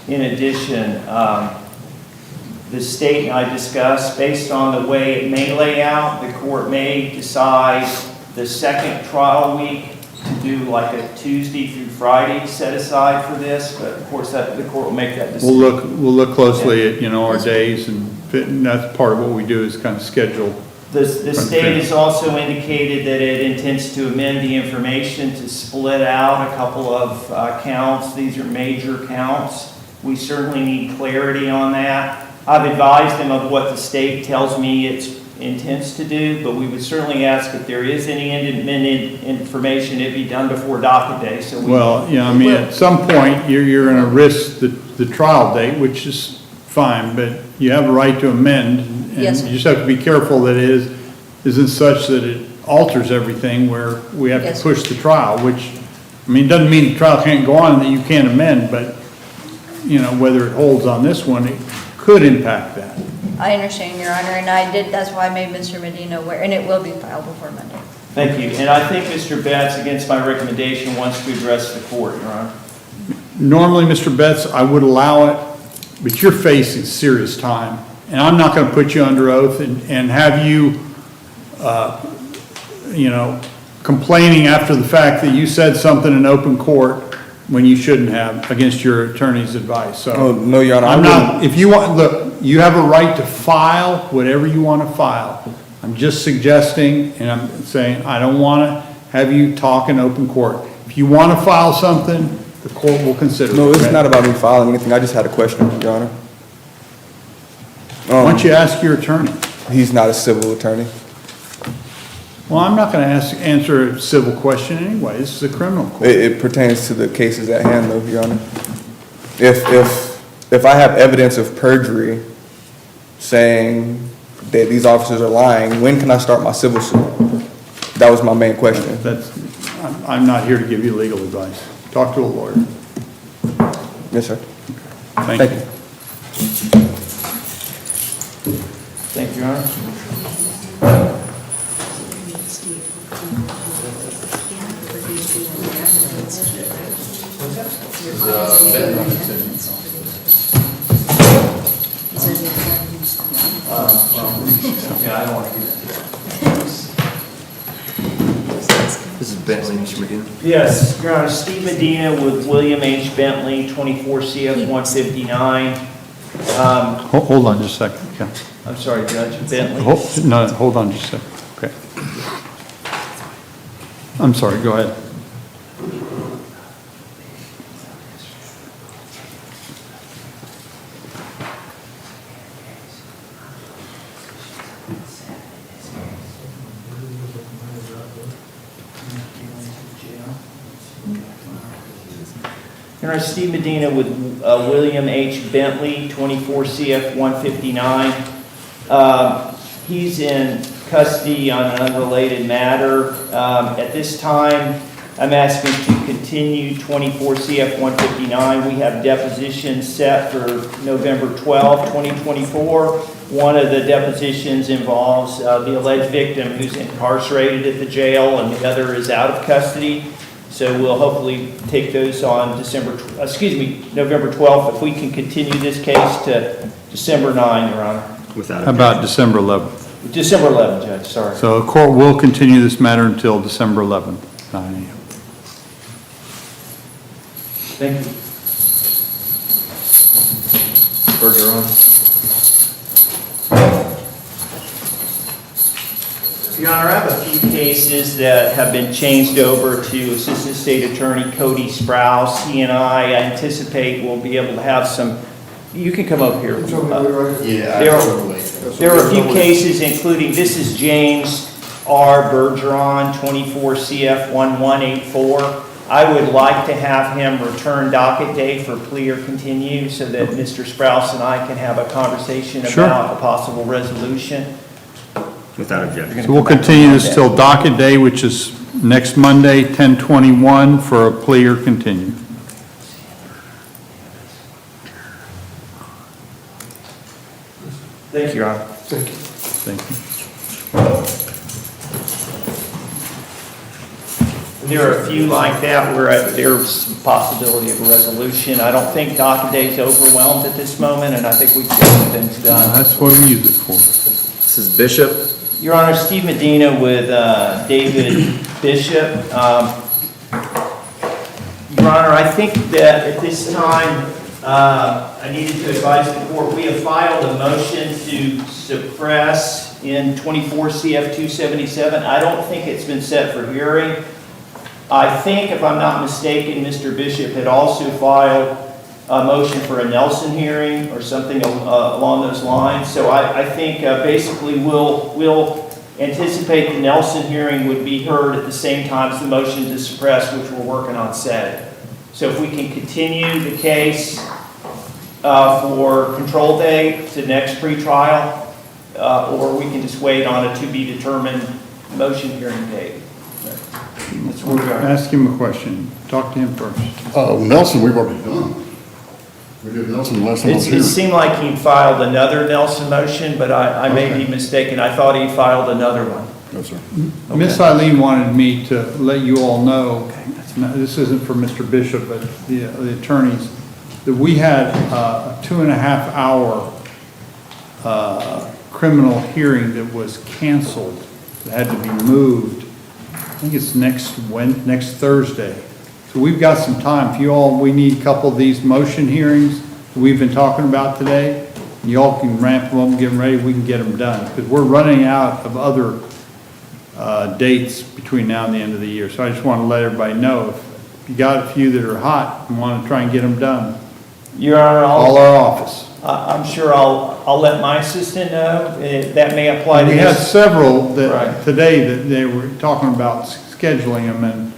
in addition, the state and I discussed, based on the way it may lay out, the court may decide the second trial week to do like a Tuesday through Friday set aside for this, but of course that the court will make that decision. We'll look closely at, our days, and that's part of what we do is kind of schedule The state has also indicated that it intends to amend the information to split out a couple of counts. These are major counts. We certainly need clarity on that. I've advised them of what the state tells me it intends to do, but we would certainly ask if there is any amended information, it be done before docket day. So Well, yeah, I mean, at some point, you're gonna risk the trial date, which is fine, but you have a right to amend. Yes. And you just have to be careful that it isn't such that it alters everything where we have Yes. to push the trial, which, I mean, doesn't mean the trial can't go on and that you can't amend, but, you know, whether it holds on this one, it could impact that. I understand, Your Honor, and that's why I made Mr. Medina aware, and it will be filed before Monday. thank you. And I think Mr. Betts, against my recommendation, wants to address the court, Your Honor. Normally, Mr. Betts, I would allow it, but you're facing serious time. And I'm not gonna put you under oath and have you, you know, complaining after the fact that you said something in open court when you shouldn't have against your attorney's advice, so. Oh, no, Your Honor. I'm not, if you want, look, you have a right to file whatever you want to file. I'm just suggesting, and I'm saying, I don't want to have you talk in open court. If you want to file something, the court will consider it. No, it's okay? not about me filing anything. I just had a question, Your Honor. Why don't you ask your attorney? He's not a civil attorney. Well, I'm not going to answer a civil question anyway. This is a criminal court. It pertains to the cases at hand, though, Your Honor. If I have evidence of perjury saying that these officers are lying, when can I start my civil suit? That was my main question. I'm not here to give you legal advice. Talk to a lawyer. Yes, sir. Thank you. Thank you, Your Honor. Yeah, I don't want to do that. This is Bentley, Mr. Medina. Yes, Your Honor, Steve Medina with William H. Bentley, 24 CF 159. Hold on just a second. Yeah. I'm sorry, Judge, Bentley. No, hold on just a second. Okay. I'm sorry, go ahead. Your Honor, Steve Medina with William H. Bentley, 24 CF 159. He's in custody on an unrelated matter. At this time, I'm asking to continue 24 CF 159. We have depositions set for November 12, 2024. One of the depositions involves the alleged victim who's incarcerated at the jail, and the other is out of custody. So we'll hopefully take those on November 12th, if we can continue this case to December 9, Your Honor. How about December 11th? December 11th, Judge, sorry. So the court will continue this matter until December 11th, 9 a.m. Thank you. Bergeron. Your Honor, I have a few cases that have been changed over to Assistant State Attorney Cody Sprouse. He and I anticipate we'll be able to have some, you can come up here. There are a few cases, including, this is James R. Bergeron, 24 CF 1184. I would like to have him return docket day for plea or continue so that Mr. Sprouse and I can have a conversation about a possible resolution. Without objection. So we'll continue this till docket day, which is next Monday, 10/21, for a plea or continue. Thank you, Your Honor. Thank you. There are a few like that where there's a possibility of a resolution. I don't think docket day is overwhelmed at this moment, and I think we can get things done. That's what we use it for. This is Bishop. Your Honor, Steve Medina with David Bishop. Your Honor, I think that at this time, I needed to advise the court, we have filed a motion to suppress in 24 CF 277. I don't think it's been set for hearing. I think, if I'm not mistaken, Mr. Bishop had also filed a motion for a Nelson hearing or something along those lines. So I think basically we'll anticipate the Nelson hearing would be heard at the same time as the motion to suppress, which we're working on setting. So if we can continue the case for control day to next pretrial, or we can just wait on a to-be-determined motion hearing date. That's where we are. Ask him a question. Talk to him first. Nelson, we've already done. We did Nelson last time I was It here. seemed like he filed another Nelson motion, but I may be mistaken. I thought he filed another one. No, sir. Miss Eileen wanted me to let you all know, this isn't for Mr. Bishop, but the attorneys, that we had a 2.5-hour criminal hearing that was canceled, that had to be moved. I think it's next Thursday. So we've got some time. If you all, we need a couple of these motion hearings that we've been talking about today. You all can ramp them up and get them ready. We can get them done because we're running out of other dates between now and the end of the year. So I just want to let everybody know if you got a few that are hot and want to try and get them done. Your Honor, All our office. I'm sure I'll let my assistant know. That may apply to We had this. several that Right. today that they were talking about scheduling them, and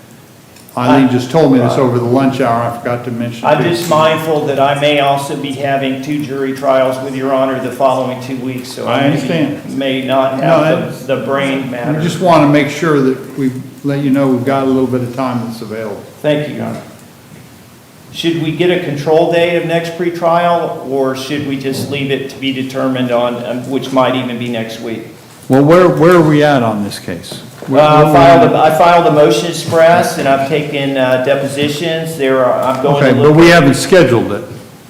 Eileen just told me this over the lunch hour. I forgot to mention. I'm it. just mindful that I may also be having 2 jury trials with Your Honor the following 2 weeks, so I maybe understand. may not No, have the brain matter. We just want to make sure that we let you know we've got a little bit of time that's available. Thank you, Your Honor. Should we get a control day of next pretrial, or should we just leave it to be determined on, which might even be next week? Well, where are we at on this case? I filed a motion to suppress, and I've taken depositions. I'm going to Okay, look. but we haven't scheduled it.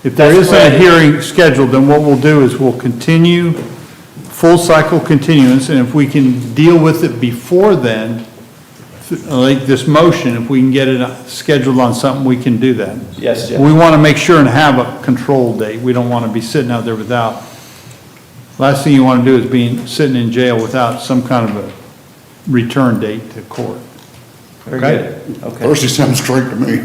If there That's isn't a correct. hearing scheduled, then what we'll do is we'll continue, full cycle continuance, and if we can deal with it before then, like this motion, if we can get it scheduled on something, we can do that. Yes, Judge. We want to make sure and have a control date. We don't want to be sitting out there without. Last thing you want to do is sitting in jail without some kind of a return date to court. Very Okay? good. Okay. Thursday sounds great to me.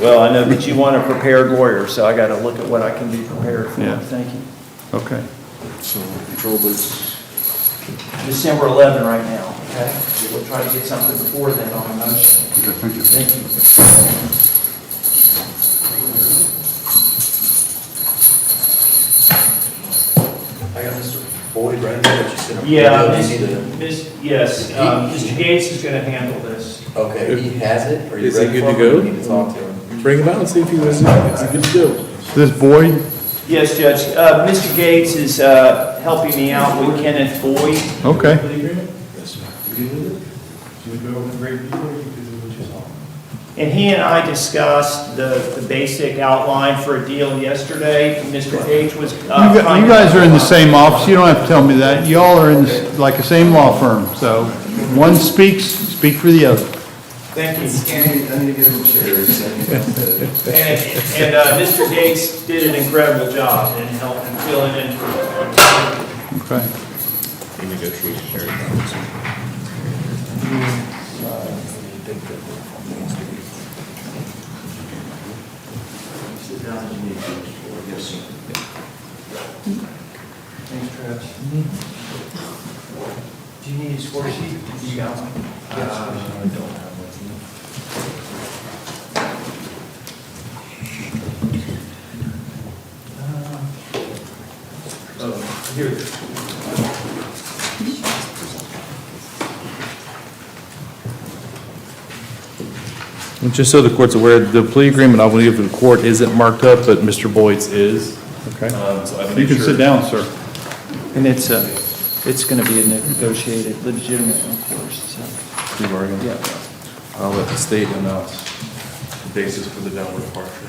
Well, I know that you want a prepared lawyer, so I got to look at what I can be prepared for. Yeah. Thank you. Okay. So control dates. December 11 right now, okay? We'll try to get something before then on the motion. Okay, thank you. Thank you. I got Mr. Boyd right there, that you said. Yeah, yes, Mr. Gates is going to handle this. Okay, he has it, are you ready for him? Or you need to talk to him? Bring him out and see if he was, is he good to go? This Boyd? Yes, Judge. Mr. Gates is helping me out with Kenneth Boyd. Okay. And he and I discussed the basic outline for a deal yesterday. Mr. Gates was. You guys are in the same office, you don't have to tell me that. Y'all are in like the same law firm, so one speak for the other. Thank you. I need to get him chairs. And Mr. Gates did an incredible job in helping fill it in for. Okay. He negotiated very Sit down. Yes, sir. Thanks, Travis. Do you need a score sheet? You got one? I don't have one. Here it is. And just so the court's aware, the plea agreement I will give to the court isn't marked up, but Mr. Boyd's is. Okay. So I You can sit down, sir. And it's going to be a negotiated, legitimate, of course, so. Plea bargain. Yeah. I'll let the state announce the basis for the downward departure.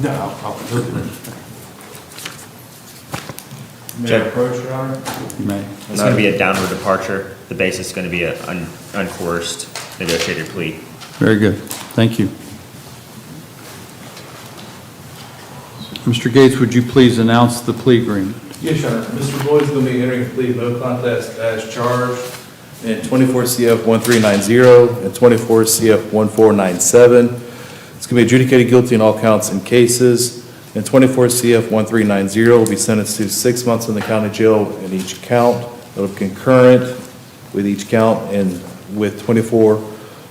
May I approach, Your Honor? You may. It's going to be a downward departure. The base is going to be an uncoerced negotiated plea. Very good. Thank you. Mr. Gates, would you please announce the plea agreement? Yes, Your Honor. Mr. Boyd's going to be entering a plea of no contest as charged in 24 CF 1390 and 24 CF 1497. It's going to be adjudicated guilty in all counts and cases. In 24 CF 1390 will be sentenced to 6 months in the county jail in each count. It'll be concurrent with each count, and with 24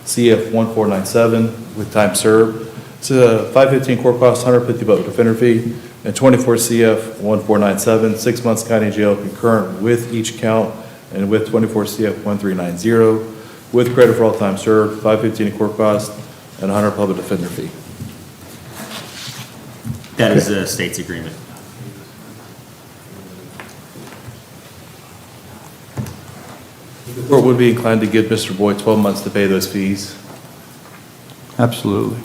CF 1497 with time served. It's a 515 court cost, 150 public defender fee, and 24 CF 1497, 6 months county jail concurrent with each count, and with 24 CF 1390 with credit for all time served, 515 court cost, and 100 public defender fee. That is the state's agreement. The court would be inclined to give Mr. Boyd 12 months to pay those fees. Absolutely.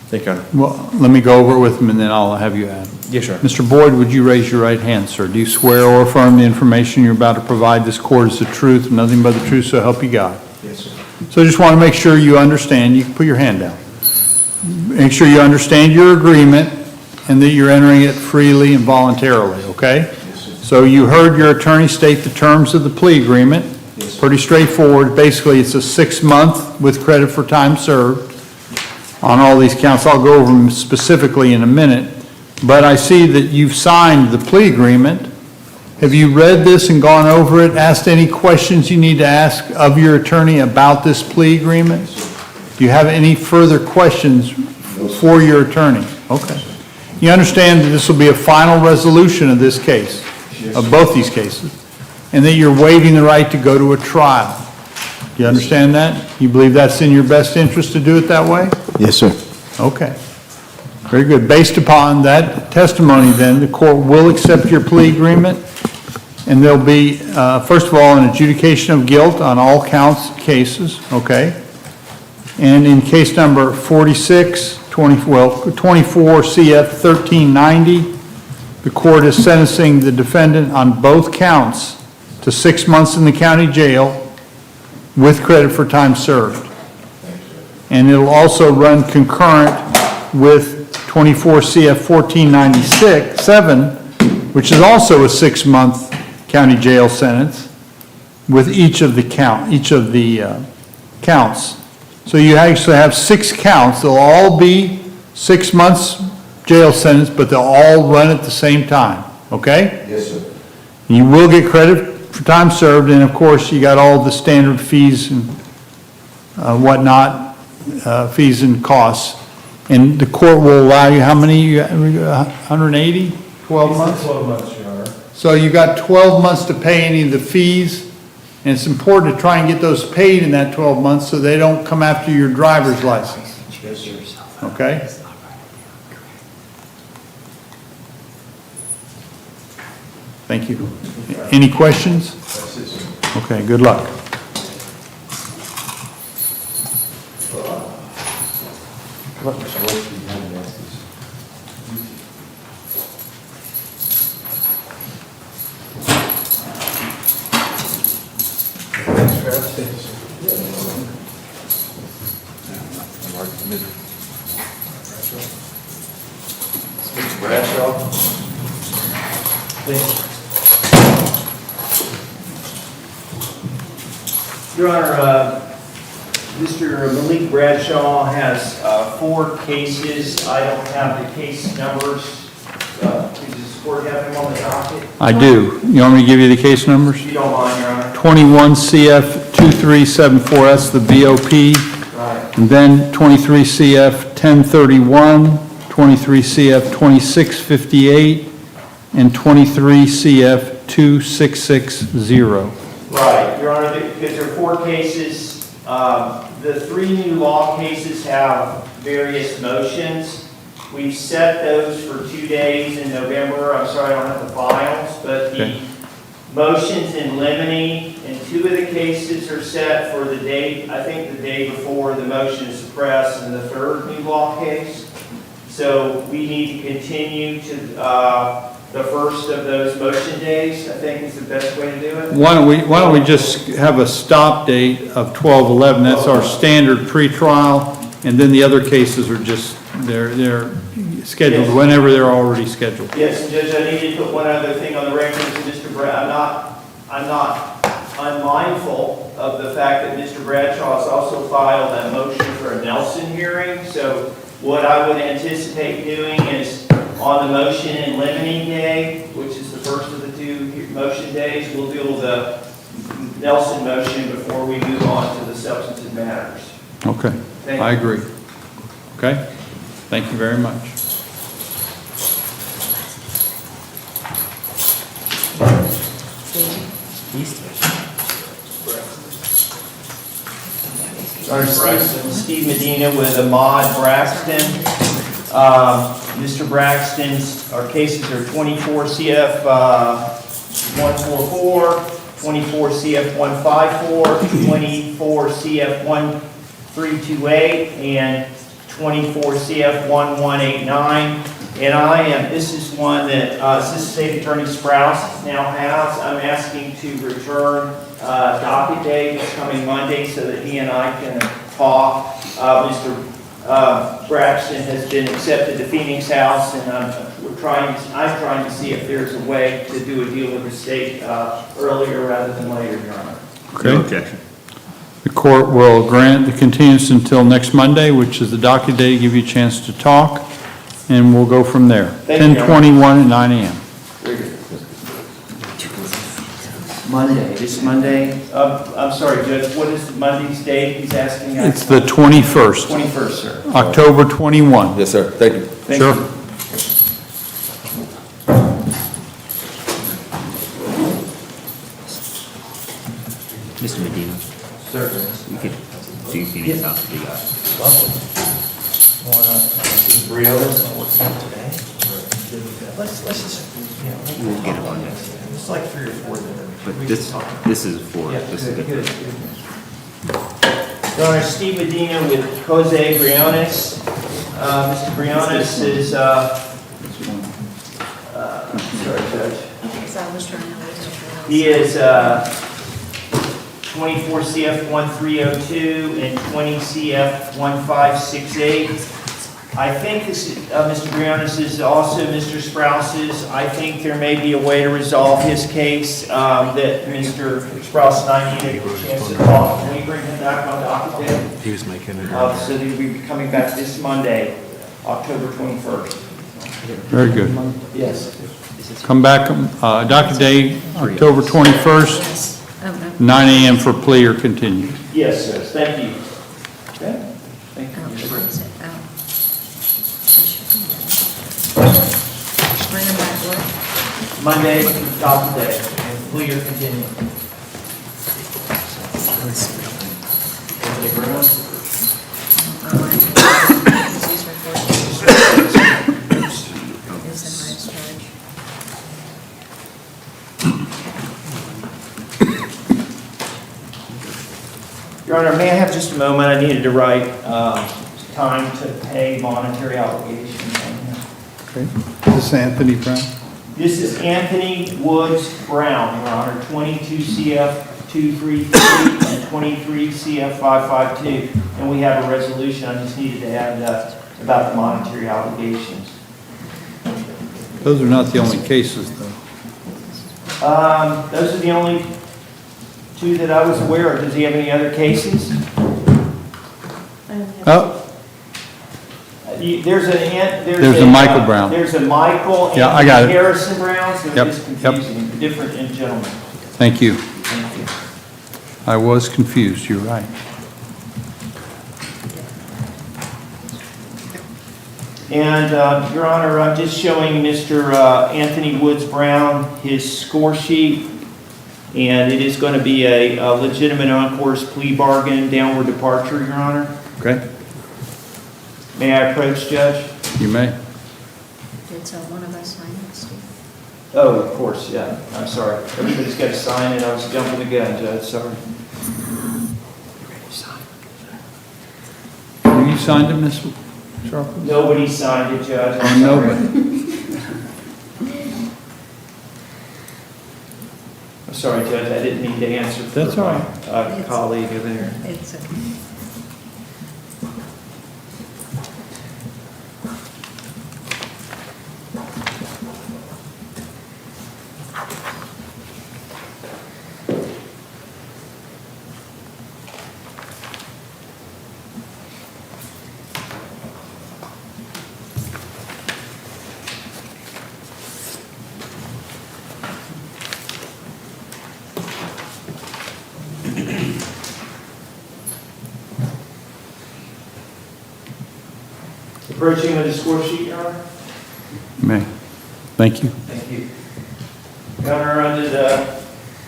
Thank you, Your Honor. Well, let me go over it with him, and then I'll have you add. Yes, sir. Mr. Boyd, would you raise your right hand, sir? Do you swear or affirm the information you're about to provide this court is the truth, and nothing but the truth, so help you God? Yes, sir. So I just want to make sure you understand. You can put your hand down. Make sure you understand your agreement and that you're entering it freely and voluntarily, okay? Yes, sir. So you heard your attorney state the terms of the plea agreement. Yes, sir. Pretty straightforward. Basically, it's a 6-month with credit for time served on all these counts. I'll go over them specifically in a minute. But I see that you've signed the plea agreement. Have you read this and gone over it, asked any questions you need to ask of your attorney about this plea agreement? Do you have any further questions for your attorney? Okay. You understand that this will be a final resolution of this case, of both these cases, and that you're waiving the right to go to a trial. Do you understand that? You believe that's in your best interest to do it that way? Yes, sir. Okay. Very good. Based upon that testimony, then, the court will accept your plea agreement, and there'll be, first of all, an adjudication of guilt on all counts cases, okay? And in case number 24 CF 1390, the court is sentencing the defendant on both counts to 6 months in the county jail with credit for time served. And it'll also run concurrent with 24 CF 1497, which is also a 6-month county jail sentence with each of the counts. So you actually have 6 counts. They'll all be 6 months jail sentence, but they'll all run at the same time, okay? Yes, sir. You will get credit for time served, and of course, you got all the standard fees and whatnot, fees and costs. And the court will allow you, how many, 180, 12 months? 12 months, Your Honor. So you got 12 months to pay any of the fees, and it's important to try and get those paid in that 12 months so they don't come after your driver's license. Yes, sir. Okay? Thank you. Any questions? Okay, good luck. Mr. Bradshaw. Your Honor, Mr. Malik Bradshaw has 4 cases. I don't have the case numbers. Does the court have them on the docket? I do. You want me to give you the case numbers? If you don't mind, Your Honor. 21 CF 2374S, the BOP. Right. And then 23 CF 1031, 23 CF 2658, and 23 CF 2660. Right, Your Honor, because there are 4 cases. The 3 new law cases have various motions. We've set those for 2 days in November. I'm sorry, I don't have the files, but the motions in limine in 2 of the cases are set for the date, I think the day before the motion is suppressed in the 3rd new law case. So we need to continue to the first of those motion days, I think is the best way to do it. Why don't we just have a stop date of 12/11? That's our standard pretrial, and then the other cases are just, they're scheduled Yes. whenever they're already scheduled. Yes, and Judge, I need to put one other thing on the record to Mr. I'm not unmindful of the fact that Mr. Bradshaw has also filed a motion for a Nelson hearing. So what I would anticipate doing is on the motion in limine day, which is the first of the two motion days, we'll deal with the Nelson motion before we move on to the substantive matters. Okay, Thank I you. agree. Okay, thank you very much. Steve Medina with Ahmad Braxton. Mr. Braxton's, our cases are 24 CF 144, 24 CF 154, 24 CF 1328, and 24 CF 1189. And this is one that Assistant State Attorney Sprouse now has. I'm asking to return docket day this coming Monday so that he and I can talk. Mr. Braxton has been accepted to Phoenix House, and I'm trying to see if there's a way to do a deal with the state earlier rather than later, Your Honor. Okay. No objection. The court will grant the continuance until next Monday, which is the docket day, give you a chance to talk, and we'll go from there. Thank you, Your Honor. 10:21 at 9 a.m. Very good. Monday, this Monday, I'm sorry, Judge, what is Monday's date he's asking? It's the 21st, 21st, sir. October 21. Yes, sir. Thank you. Thank Sure. you. Mr. Medina, Sir. you could do Phoenix House if you got it. Briones? We'll get it on this. It's like 3 or 4 there. But this is for, this is good. Your Honor, Steve Medina with Jose Briones. Mr. Briones is, sorry, Judge. Because I was trying to listen to He is 24 CF 1302 and 20 CF 1568. I think this is, Mr. Briones is also Mr. Sprouse's. I think there may be a way to resolve his case that Mr. Sprouse and I need a chance to talk. Can we bring him back on docket day? He was making it. So he'll be coming back this Monday, October 21st. Very good. Yes. Come back, docket day, October 21st, 9 a.m. for plea or continue. Yes, sir. Thank you. Okay. Thank you. Monday, docket day, and plea or continue. Your Honor, may I have just a moment? I needed to write time to pay monetary obligations on here. Okay. This is Anthony Brown. This is Anthony Woods Brown, Your Honor, 22 CF 233 and 23 CF 552. And we have a resolution. I just needed to add about the monetary obligations. Those are not the only cases, though. Those are the only two that I was aware of. Does he have any other cases? Oh, There's a Michael Brown. There's a Michael and Yeah, I got it. Harrison Brown, so Yep, it's confusing, different gentlemen. thank you. Thank you. I was confused, you're right. And, Your Honor, I'm just showing Mr. Anthony Woods Brown his score sheet, and it is going to be a legitimate on-course plea bargain, downward departure, Your Honor. Okay, May I approach, Judge? you may. Did one of us sign it, Steve? Oh, of course, yeah. I'm sorry. Everybody's got to sign it. I was jumping the gun, Judge, sorry. You signed it, Miss Sharp? Nobody signed it, Judge. Oh, I'm sorry. nobody. I'm sorry, Judge, I didn't mean to answer for That's all my right. colleague over there. It's okay. Approaching with the score sheet, Your Honor. May. Thank you. Thank you. Your Honor, under the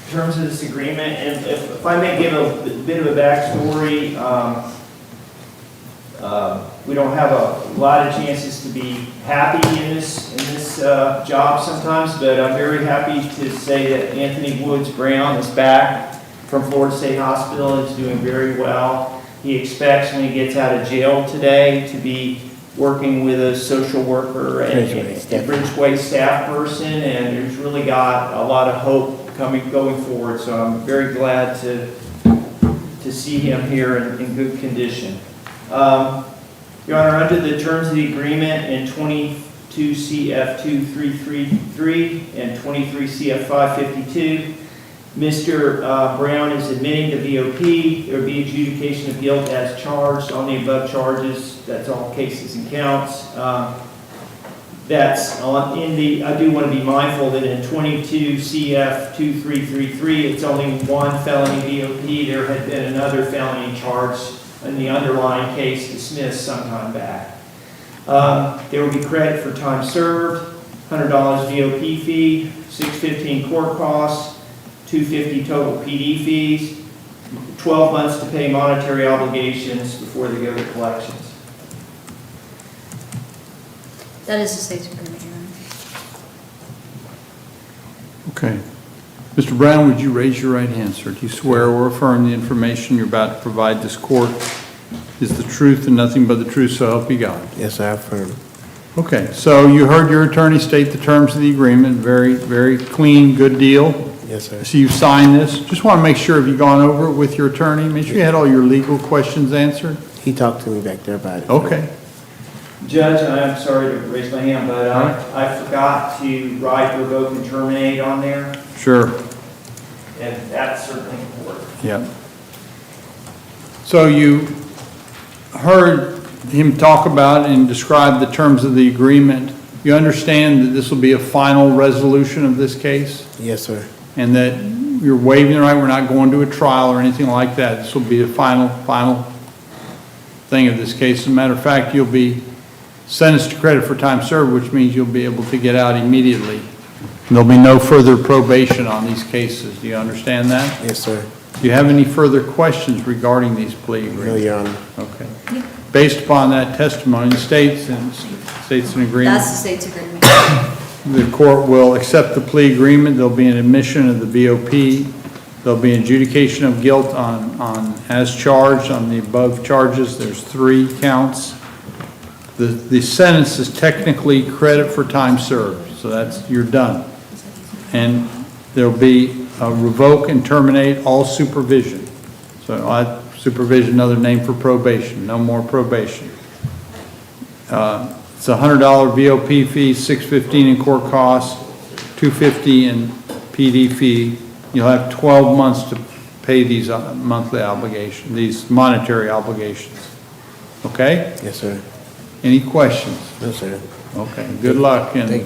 terms of this agreement, and if I may give a bit of a backstory, we don't have a lot of chances to be happy in this job sometimes, but I'm very happy to say that Anthony Woods Brown is back from Florida State Hospital and is doing very well. He expects when he gets out of jail today to be working with a social worker and Bridgeway staff person, and there's really got a lot of hope going forward. So I'm very glad to see him here in good condition. Your Honor, under the terms of the agreement in 22 CF 2333 and 23 CF 552, Mr. Brown is admitting to VOP. There will be adjudication of guilt as charged on the above charges. That's all cases and counts. That's on I do want to be mindful that in 22 CF 2333, it's only one felony VOP. There had been another felony charge in the underlying case dismissed sometime back. There will be credit for time served, $100 VOP fee, $615 court costs, $250 total PD fees, 12 months to pay monetary obligations before they go to collections. That is the state's agreement, Your Honor. Okay. Mr. Brown, would you raise your right hand, sir? Do you swear or affirm the information you're about to provide this court is the truth and nothing but the truth, so help you God? Yes, I affirm. Okay, so you heard your attorney state the terms of the agreement. Very, very clean, good deal. Yes, sir. So you've signed this. Just want to make sure, have you gone over it with your attorney? Make sure you had all your legal questions answered? He talked to me back there about it. Okay. Judge, and I'm sorry to raise my hand, but I forgot to write revoke and terminate on there, Sure. and that's certainly important. Yeah. So you heard him talk about and describe the terms of the agreement. You understand that this will be a final resolution of this case? Yes, sir. And that you're waiving the right, we're not going to a trial or anything like that. This will be a final thing of this case. As a matter of fact, you'll be sentenced to credit for time served, which means you'll be able to get out immediately. There'll be no further probation on these cases. Do you understand that? Yes, sir. Do you have any further questions regarding these plea agreements? No, Your Honor. Okay. Based upon that testimony, the states an agreement. That's the state's agreement. The court will accept the plea agreement. There'll be an admission of the VOP. There'll be an adjudication of guilt on as charged on the above charges. There's 3 counts. The sentence is technically credit for time served, so you're done. And there'll be a revoke and terminate all supervision. So supervision, another name for probation, no more probation. It's a $100 VOP fee, $615 in court costs, $250 in PD fee. You'll have 12 months to pay these monthly obligations, these monetary obligations. Okay? Yes, sir. Any questions? No, sir. Okay, good luck and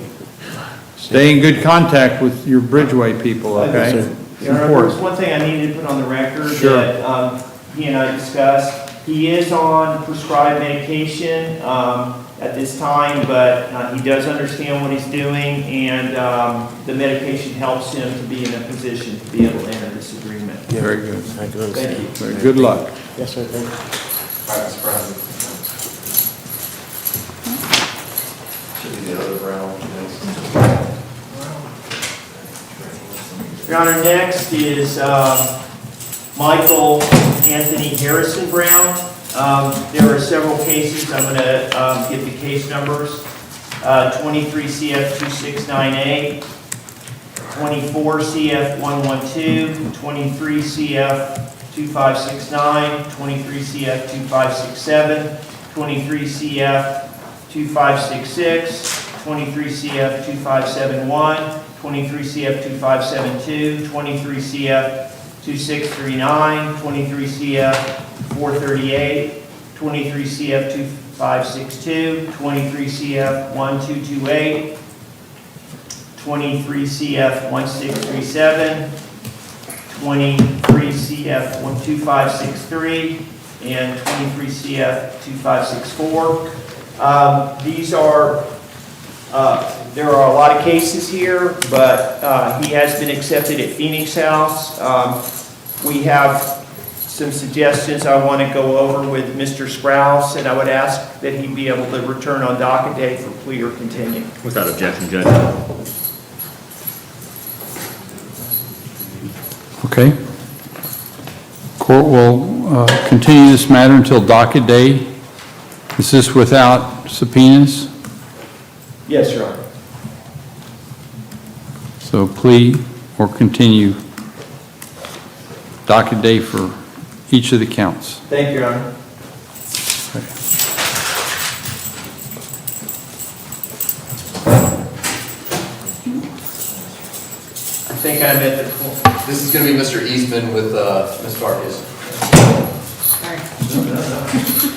stay in good contact with your Bridgeway people, okay? Yes, sir. Your Honor, there's one thing I needed to put on the record that he and I discussed. He is on prescribed medication at this time, but he does understand what he's doing, and the medication helps him to be in a position to be able to enter this agreement. Yeah. Very good. I can understand. Thank you. Very good luck. Yes, sir. Thank you. Mr. President. Should be the other Brown next. Your Honor, next is Michael Anthony Harrison Brown. There are several cases. I'm going to give the case numbers. 23 CF 269A, 24 CF 112, 23 CF 2569, 23 CF 2567, 23 CF 2566, 23 CF 2571, 23 CF 2572, 23 CF 2639, 23 CF 438, 23 CF 2562, 23 CF 1228, 23 CF 1637, 23 CF 12563, and 23 CF 2564. These are, there are a lot of cases here, but he has been accepted at Phoenix House. We have some suggestions I want to go over with Mr. Sprouse, and I would ask that he be able to return on docket day for plea or continue. Without objection, Judge. Okay. Court will continue this matter until docket day. Is this without subpoenas? Yes, Your Honor. So plea or continue docket day for each of the counts. Thank you, Your Honor. I think I'm at the point. This is going to be Mr. Eastman with Ms. Vargas.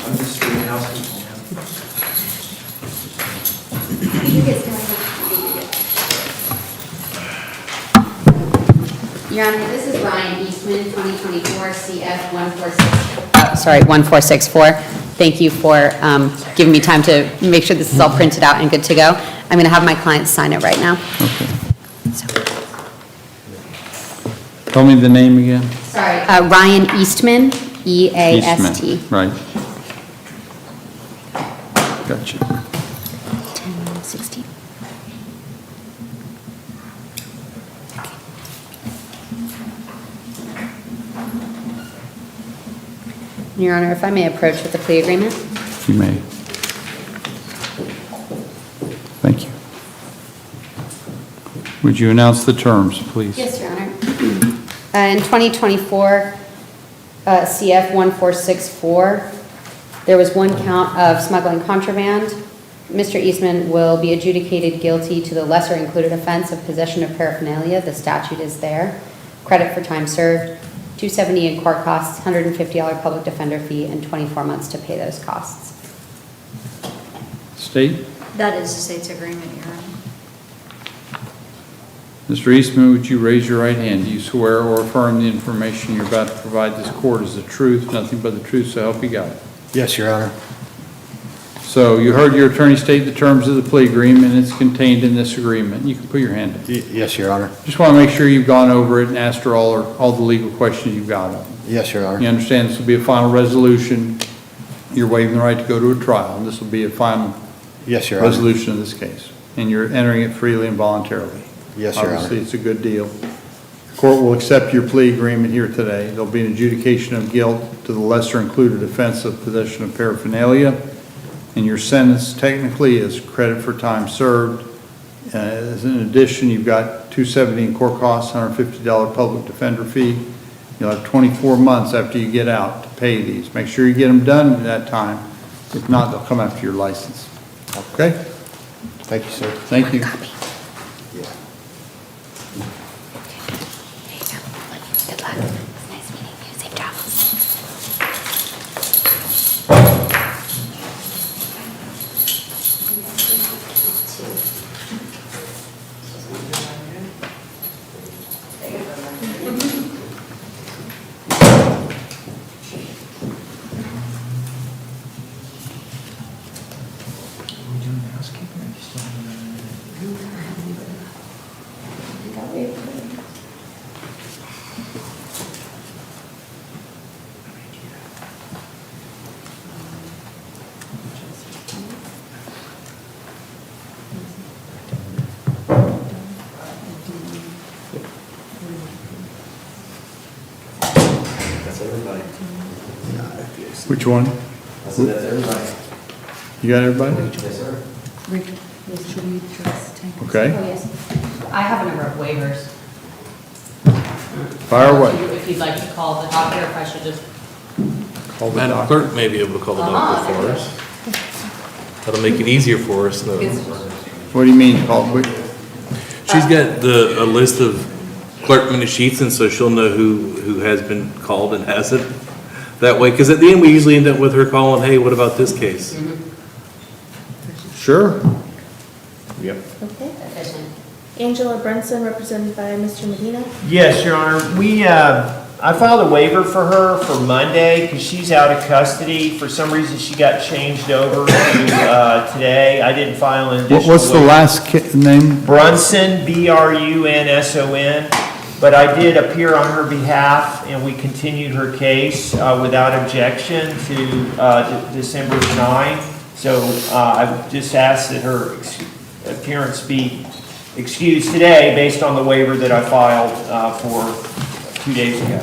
I'm just doing housekeeping. Your Honor, this is Ryan Eastman, 2024 CF 1464. Thank you for giving me time to make sure this is all printed out and good to go. I'm going to have my client sign it right now. Okay. Tell me the name again. Sorry. Ryan Eastman, E-A-S-T. Eastman, right. Gotcha. 10:16. Your Honor, if I may approach with the plea agreement? You may. Thank you. Would you announce the terms, please? Yes, Your Honor. In 2024, CF 1464, there was one count of smuggling contraband. Mr. Eastman will be adjudicated guilty to the lesser included offense of possession of paraphernalia. The statute is there. Credit for time served, $270 in court costs, $150 public defender fee, and 24 months to pay those costs. State? That is the state's agreement, Your Honor. Mr. Eastman, would you raise your right hand? Do you swear or affirm the information you're about to provide this court is the truth, nothing but the truth, so help you God? Yes, Your Honor. So you heard your attorney state the terms of the plea agreement, and it's contained in this agreement. You can put your hand up. Yes, Your Honor. Just want to make sure you've gone over it and asked her all the legal questions you've got on it. Yes, Your Honor. You understand this will be a final resolution. You're waiving the right to go to a trial, and this will be a final Yes, Your Honor. resolution of this case. And you're entering it freely and voluntarily. Yes, Your Honor. Obviously, it's a good deal. The court will accept your plea agreement here today. There'll be an adjudication of guilt to the lesser included offense of possession of paraphernalia, and your sentence technically is credit for time served. As in addition, you've got $270 in court costs, $150 public defender fee. You'll have 24 months after you get out to pay these. Make sure you get them done at that time. If not, they'll come after your license. Okay? Thank you, sir. Thank you. Good luck. It's nice meeting you. Safe travels. Which one? That's it, that's everybody. You got everybody? Yes, sir. Okay. Oh, yes. I have a number of waivers. Fire away. If you'd like to call the doctor, if I should just. Call the Madam doctor. Clerk may be able to call the doctor for us. That'll make it easier for us. What do you mean, call quick? She's got a list of clerk minute sheets, and so she'll know who has been called and hasn't. That way, because at the end, we usually end up with her calling, hey, what about this case? Sure. Yep. Okay. Angela Brunson, represented by Mr. Medina. Yes, Your Honor. I filed a waiver for her for Monday because she's out of custody. For some reason, she got changed over to today. I didn't file an additional What's the waiver. last name? Brunson, Brunson. But I did appear on her behalf, and we continued her case without objection to December 9. So I just asked that her appearance be excused today based on the waiver that I filed for 2 days ago.